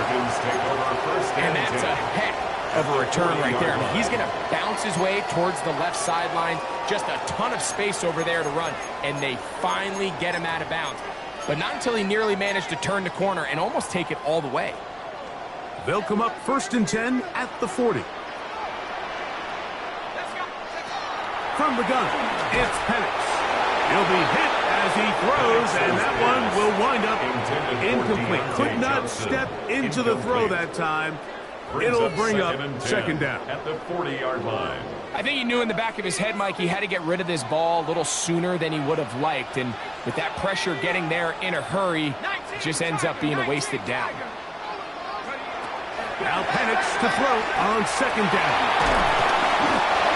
S3: And that's a heck of a return right there. I mean, he's going to bounce his way towards the left sideline. Just a ton of space over there to run. And they finally get him out of bounds. But not until he nearly managed to turn the corner and almost take it all the way.
S1: They'll come up 1st and 10 at the 40. From the gun, it's Penix. He'll be hit as he throws, and that one will wind up incomplete. Could not step into the throw that time. It'll bring up 2nd down.
S2: At the 40-yard line.
S3: I think he knew in the back of his head, Mike, he had to get rid of this ball a little sooner than he would have liked. And with that pressure getting there in a hurry, it just ends up being a wasted down.
S1: Now Penix to throw on 2nd down.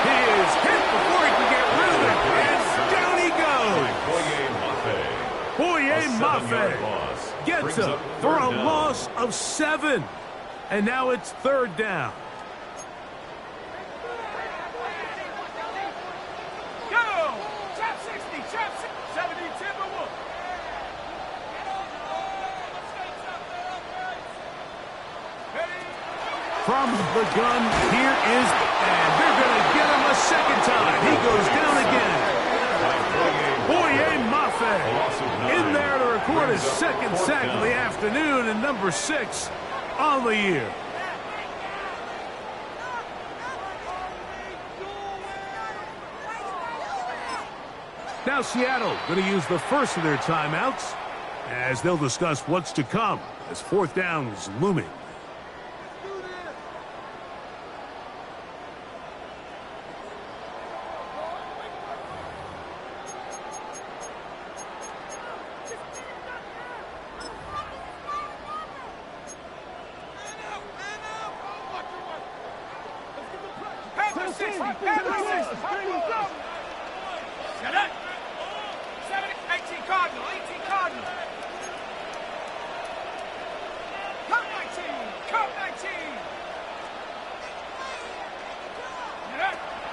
S1: He is hit before he can get rid of it, and down he goes. Boye Mafe gets him for a loss of 7. And now it's 3rd down.
S4: Go! Trap 60, trap 70, Timberwolf.
S1: From the gun, here is, and they're going to get him a 2nd time. He goes down again. Boye Mafe in there to record his 2nd sack of the afternoon, and number 6 on the year. Now Seattle going to use the first of their timeouts as they'll discuss what's to come as 4th down is looming.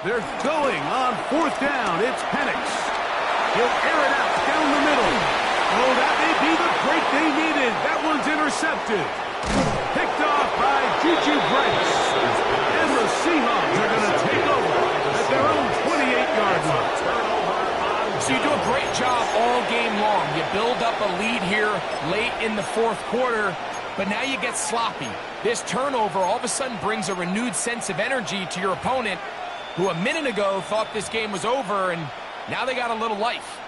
S1: They're going on 4th down. It's Penix. He'll air it out down the middle. Oh, that may be the break they needed. That one's intercepted. Picked off by Juju Brents. And the Seahawks are going to take over at their own 28-yard line.
S3: So you do a great job all game long. You build up a lead here late in the 4th quarter, but now you get sloppy. This turnover all of a sudden brings a renewed sense of energy to your opponent, who a minute ago thought this game was over, and now they got a little life.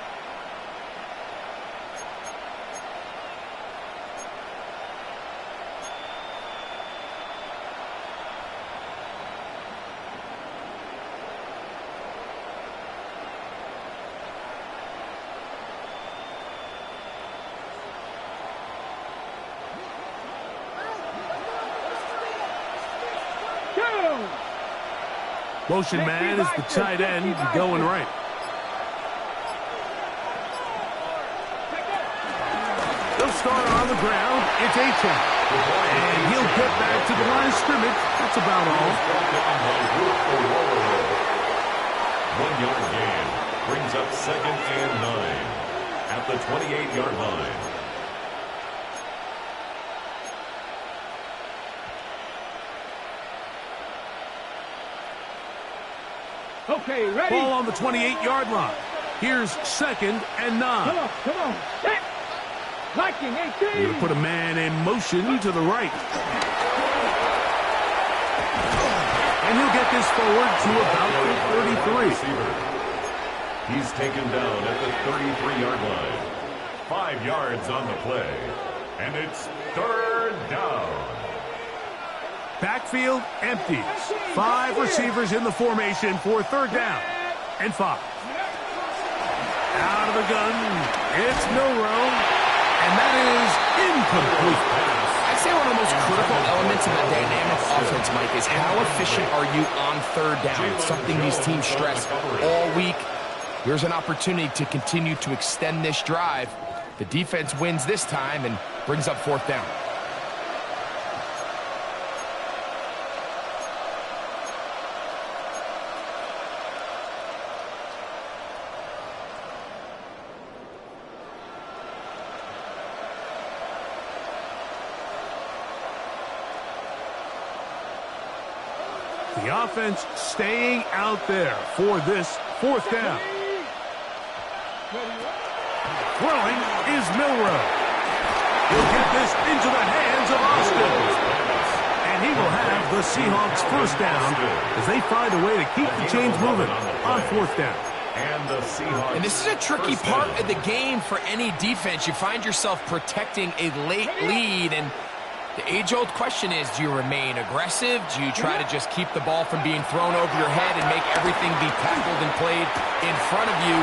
S1: Motion man is the tight end going right. They'll start on the ground. It's Achane. And he'll get back to the line of scrimmage. That's about all.
S2: 1-yard gain brings up 2nd and 9 at the 28-yard line.
S4: Okay, ready?
S1: Ball on the 28-yard line. Here's 2nd and 9.
S4: Come on. Set. Viking 18.
S1: Going to put a man in motion to the right. And he'll get this forward to about the 33.
S2: He's taken down at the 33-yard line. 5 yards on the play. And it's 3rd down.
S1: Backfield empties. 5 receivers in the formation for 3rd down and 5. Out of the gun, it's Milroe, and that is incomplete.
S3: I'd say one of the most critical elements of a dynamic offense, Mike, is how efficient are you on 3rd down? It's something these teams stress all week. Here's an opportunity to continue to extend this drive. The defense wins this time and brings up 4th down.
S1: The offense staying out there for this 4th down. Throwing is Milroe. He'll get this into the hands of Austin. And he will have the Seahawks 1st down as they find a way to keep the chains moving on 4th down.
S3: And this is a tricky part of the game for any defense. You find yourself protecting a late lead, and the age-old question is, do you remain aggressive? Do you try to just keep the ball from being thrown over your head and make everything be tackled and played in front of you?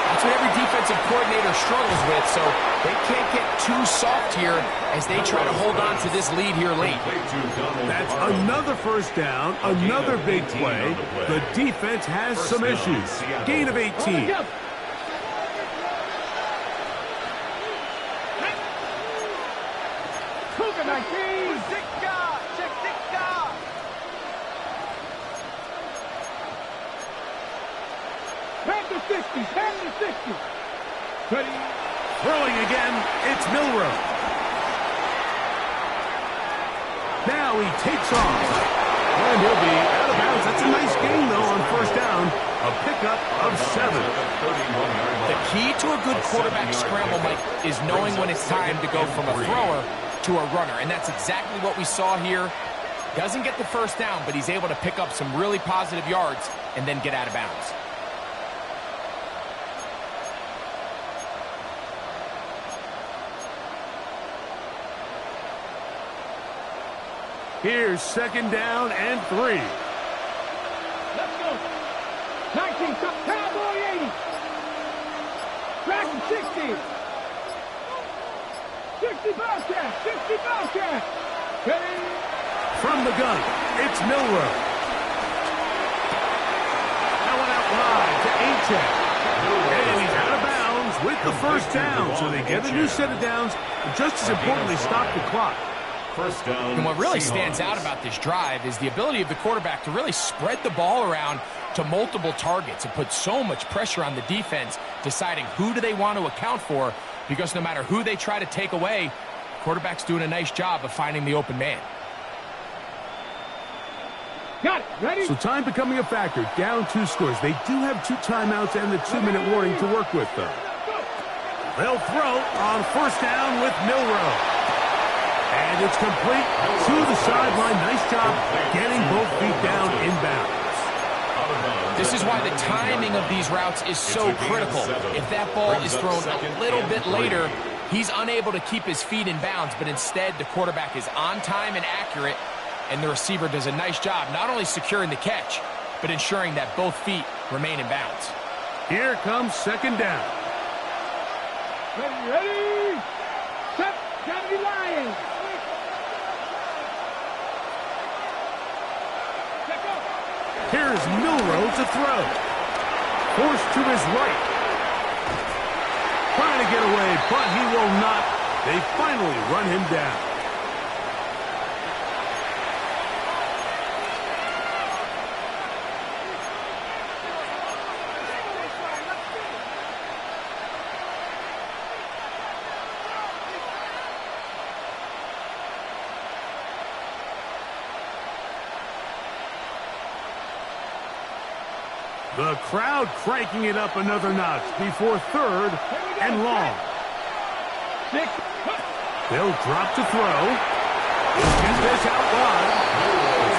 S3: That's what every defensive coordinator struggles with, so they can't get too soft here as they try to hold on to this lead here late.
S1: That's another 1st down, another big play. The defense has some issues. Gain of 18.
S4: Cougar 19. Check 6 guard. Panther 60. Panther 60. Ready.
S1: Throwing again, it's Milroe. Now he takes off. And he'll be out of bounds. That's a nice gain, though, on 1st down. A pickup of 7.
S3: The key to a good quarterback scramble, Mike, is knowing when it's time to go from a thrower to a runner, and that's exactly what we saw here. Doesn't get the 1st down, but he's able to pick up some really positive yards and then get out of bounds.
S1: Here's 2nd down and 3.
S4: Let's go. 19, Cowboy 80. Track 60. 60 Bobcat. 60 Bobcat. Ready.
S1: From the gun, it's Milroe. That one out wide to Achane. And he's out of bounds with the 1st down. So they get a new set of downs, and just as importantly, stop the clock.
S2: 1st down.
S3: And what really stands out about this drive is the ability of the quarterback to really spread the ball around to multiple targets and put so much pressure on the defense, deciding who do they want to account for, because no matter who they try to take away, quarterback's doing a nice job of finding the open man.
S4: Got it. Ready?
S1: So time becoming a factor. Down 2 scores. They do have 2 timeouts and the 2-minute warning to work with, though. They'll throw on 1st down with Milroe. And it's complete to the sideline. Nice job getting both feet down inbounds.
S3: This is why the timing of these routes is so critical. If that ball is thrown a little bit later, he's unable to keep his feet in bounds, but instead the quarterback is on time and accurate, and the receiver does a nice job not only securing the catch, but ensuring that both feet remain in bounds.
S1: Here comes 2nd down.
S4: Ready? Set. Kennedy Lions.
S1: Here's Milroe to throw. Forced to his right. Trying to get away, but he will not. They finally run him down. The crowd cranking it up another notch before third and long. They'll drop to throw. He'll get this out wide.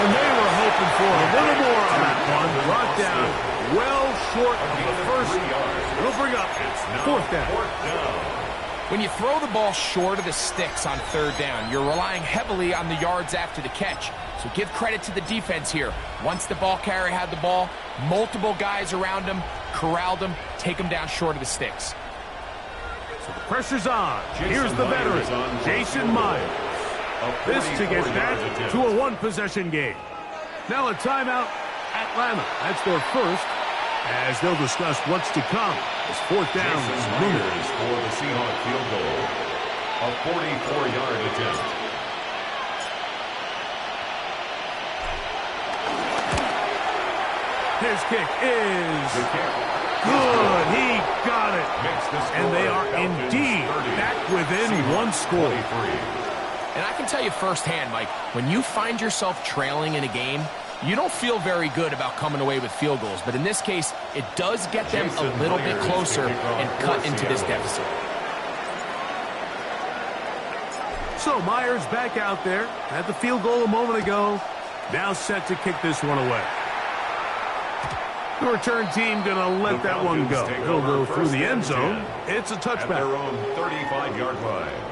S1: And they were hoping for a little more on that one. Brought down well short of the first. It'll bring up fourth down.
S3: When you throw the ball short of the sticks on third down, you're relying heavily on the yards after the catch. So give credit to the defense here. Once the ball carrier had the ball, multiple guys around him, corralled him, take him down short of the sticks.
S1: So the pressure's on. Here's the veteran, Jason Myers. This to get that to a one-possession game. Now a timeout, Atlanta. That's their first, as they'll discuss what's to come as fourth down is looming.
S2: For the Seahawks field goal. A 44-yard attempt.
S1: His kick is good. He got it. And they are indeed back within one score.
S3: And I can tell you firsthand, Mike, when you find yourself trailing in a game, you don't feel very good about coming away with field goals. But in this case, it does get them a little bit closer and cut into this deficit.
S1: So Myers back out there. Had the field goal a moment ago. Now set to kick this one away. The return team going to let that one go. It'll go through the end zone. It's a touchback.
S2: At their own 35-yard line.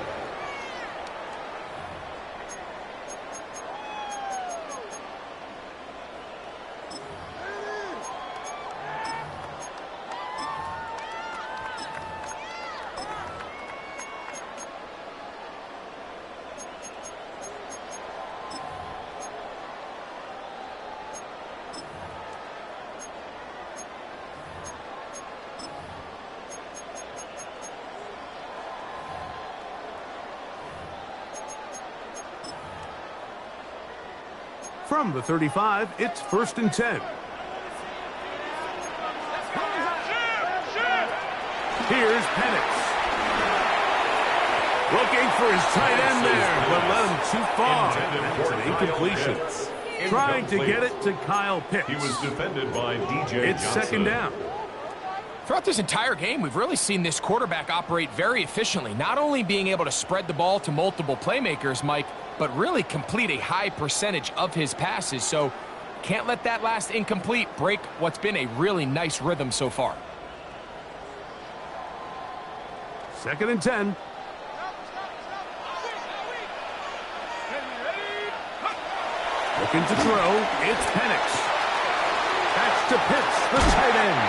S1: From the 35, it's 1st and 10. Here's Penix. Looking for his tight end there, but let him too far. That's an incompletion. Trying to get it to Kyle Pitts.
S2: He was defended by DJ
S1: It's
S2: Johnson.
S1: second down.
S3: Throughout this entire game, we've really seen this quarterback operate very efficiently, not only being able to spread the ball to multiple playmakers, Mike, but really complete a high percentage of his passes. So can't let that last incomplete break what's been a really nice rhythm so far.
S1: 2nd and 10. Looking to throw. It's Penix. That's to Pitts, the tight end.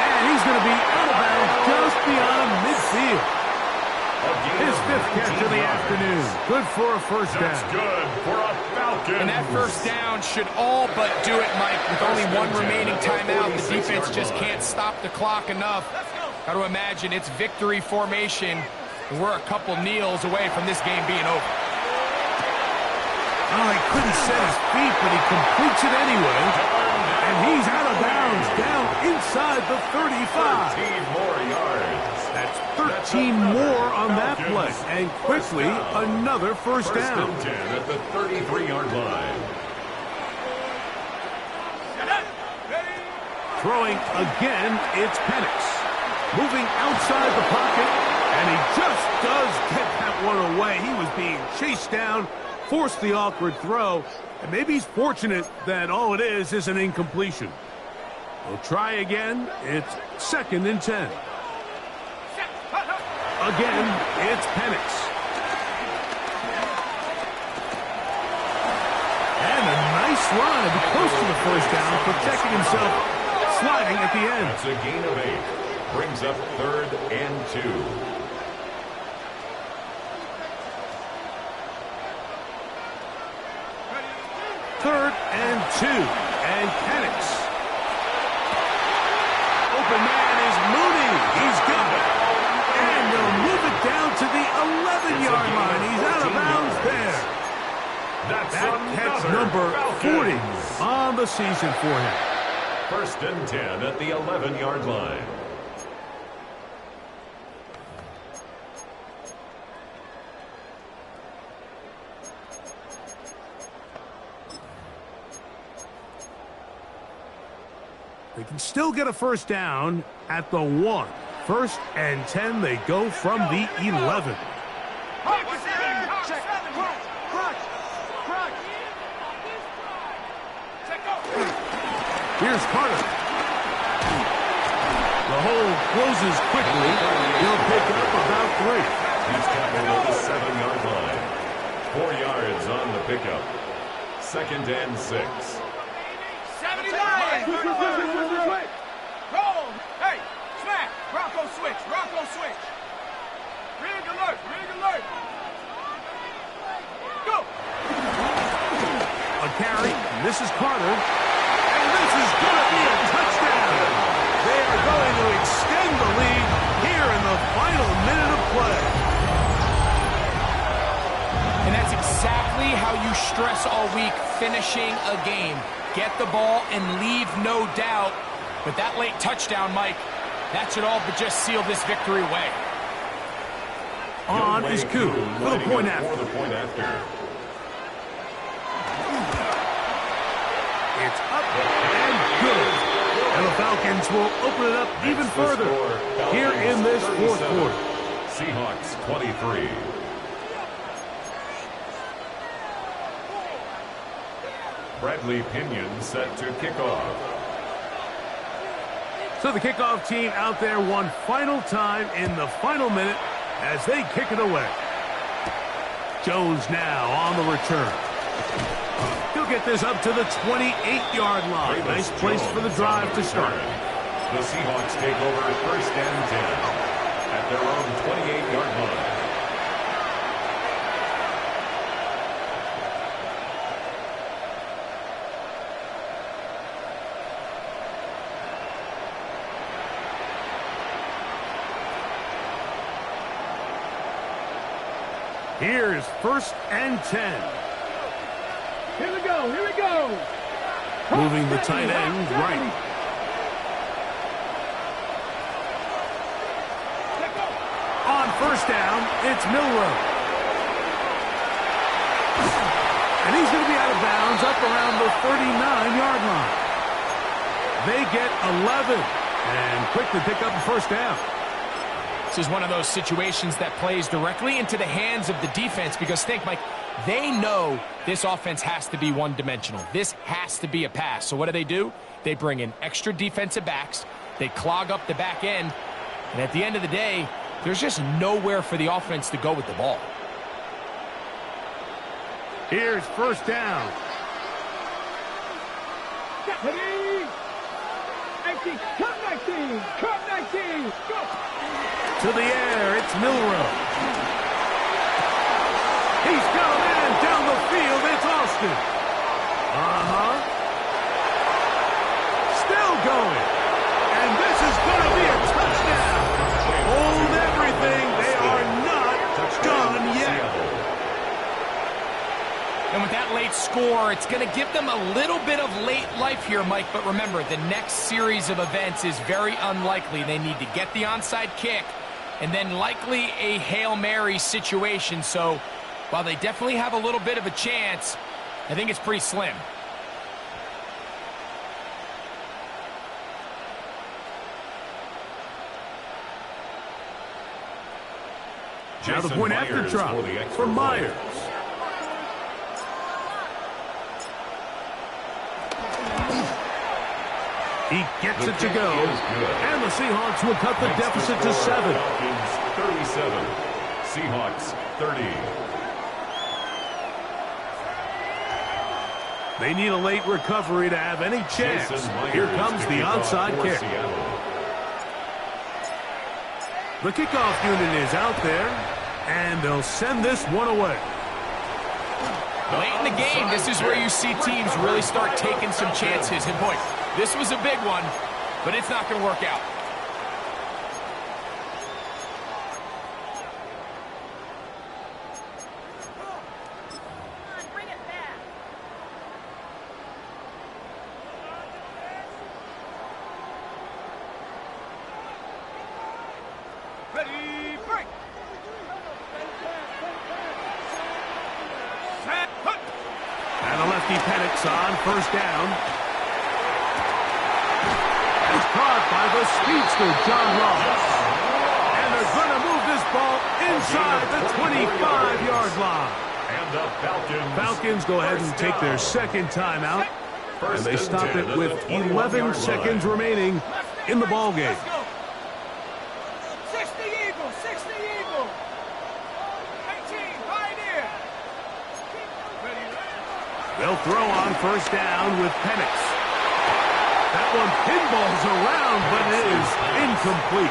S1: And he's going to be out of bounds just beyond midfield. His 5th catch of the afternoon. Good for a first down.
S2: That's good for a Falcon.
S3: And that first down should all but do it, Mike. With only one remaining timeout, the defense just can't stop the clock enough. Got to imagine it's victory formation. We're a couple kneels away from this game being over.
S1: Oh, he couldn't set his feet, but he completes it anyway. And he's out of bounds, down inside the 35.
S2: 13 more yards.
S1: That's 13 more on that play. And quickly, another first down.
S2: First and 10 at the 33-yard line.
S1: Throwing again, it's Penix. Moving outside the pocket, and he just does get that one away. He was being chased down, forced the awkward throw, and maybe he's fortunate that all it is an incompletion. We'll try again. It's 2nd and 10. Again, it's Penix. And a nice run to be close to the first down, protecting himself, sliding at the end.
S2: That's a gain of 8. Brings up 3rd and 2.
S1: 3rd and 2. And Penix. Open man is Mooney. He's got it. And they'll move it down to the 11-yard line. He's out of bounds there. That catch number 40 on the season for him.
S2: 1st and 10 at the 11-yard line.
S1: They can still get a first down at the 1. 1st and 10, they go from the 11. Here's Carter. The hole closes quickly. He'll pick up about 3.
S2: He's tackled at the 7-yard line. 4 yards on the pickup. 2nd and 6.
S4: 79! Roll! Hey! Smack! Bronco switch! Bronco switch! Rig alert! Rig alert! Go!
S1: A carry. This is Carter. And this is going to be a touchdown. They are going to extend the lead here in the final minute of play.
S3: And that's exactly how you stress all week, finishing a game. Get the ball and leave no doubt. But that late touchdown, Mike, that should all but just seal this victory away.
S1: On is Koo for the point after. It's up and good. And the Falcons will open it up even further here in this 4th quarter.
S2: Seahawks 23. Bradley Pinion set to kick off.
S1: So the kickoff team out there one final time in the final minute as they kick it away. Jones now on the return. He'll get this up to the 28-yard line. Nice place for the drive to start.
S2: The Seahawks take over 1st and 10 at their own 28-yard line.
S1: Here's 1st and 10.
S4: Here we go! Here we go!
S1: Moving the tight end right. On 1st down, it's Milroe. And he's going to be out of bounds up around the 39-yard line. They get 11 and quickly pick up a 1st down.
S3: This is one of those situations that plays directly into the hands of the defense because think, Mike, they know this offense has to be one-dimensional. This has to be a pass. So what do? They bring in extra defensive backs. They clog up the back end. And at the end of the day, there's just nowhere for the offense to go with the ball.
S1: Here's 1st down.
S4: 19, cut 19, cut 19, go!
S1: To the air, it's Milroe. He's got a man down the field, it's Austin. Still going. And this is going to be a touchdown. Hold everything, they are not done yet.
S3: And with that late score, it's going to give them a little bit of late life here, Mike. But remember, the next series of events is very unlikely. They need to get the onside kick and then likely a Hail Mary situation. So while they definitely have a little bit of a chance, I think it's pretty slim.
S1: Now the point after drop for Myers. He gets it to go, and the Seahawks will cut the deficit to 7.
S2: 37, Seahawks 30.
S1: They need a late recovery to have any chance. Here comes the onside kick. The kickoff unit is out there, and they'll send this one away.
S3: Late in the game, this is where you see teams really start taking some chances. And boy, this was a big one, but it's not going to work out.
S5: Bring it back.
S4: Ready, break!
S1: And the lefty Penix on 1st down. by the speedster, John Ross. And they're going to move this ball inside the 25-yard line.
S2: And the
S1: Falcons go ahead and take their second timeout. And they stop it with 11 seconds remaining in the ball game.
S4: 60 Eagles, 60 Eagles. 18, Pioneer.
S1: They'll throw on first down with Penix. That one pinballs around, but it is incomplete.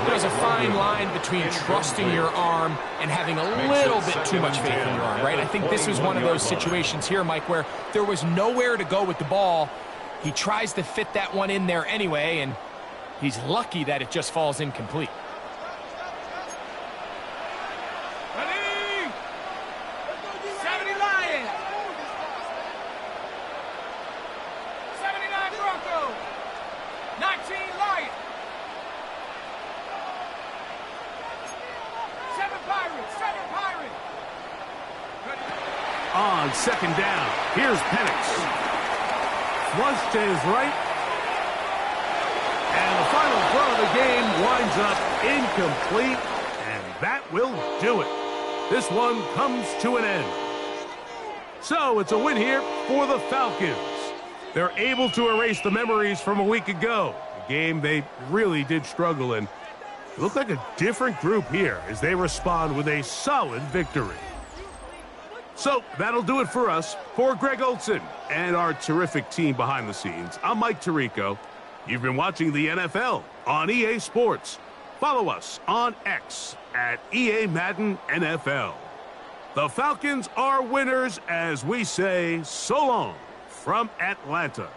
S3: There's a fine line between trusting your arm and having a little bit too much faith in your arm, right? I think this was one of those situations here, Mike, where there was nowhere to go with the ball. He tries to fit that one in there anyway, and he's lucky that it just falls incomplete.
S4: Ready? 70 Lions. 79 Broncos. 19 Lions. 7 Pirates. 7 Pirates.
S1: On second down, here's Penix. Flush to his right. And the final throw of the game winds up incomplete. And that will do it. This one comes to an end. So it's a win here for the Falcons. They're able to erase the memories from a week ago. A game they really did struggle in. It looked like a different group here as they respond with a solid victory. So that'll do it for us. For Greg Olson and our terrific team behind the scenes, I'm Mike Tirico. You've been watching the NFL on EA Sports. Follow us on X at EA Madden NFL. The Falcons are winners as we say so long from Atlanta.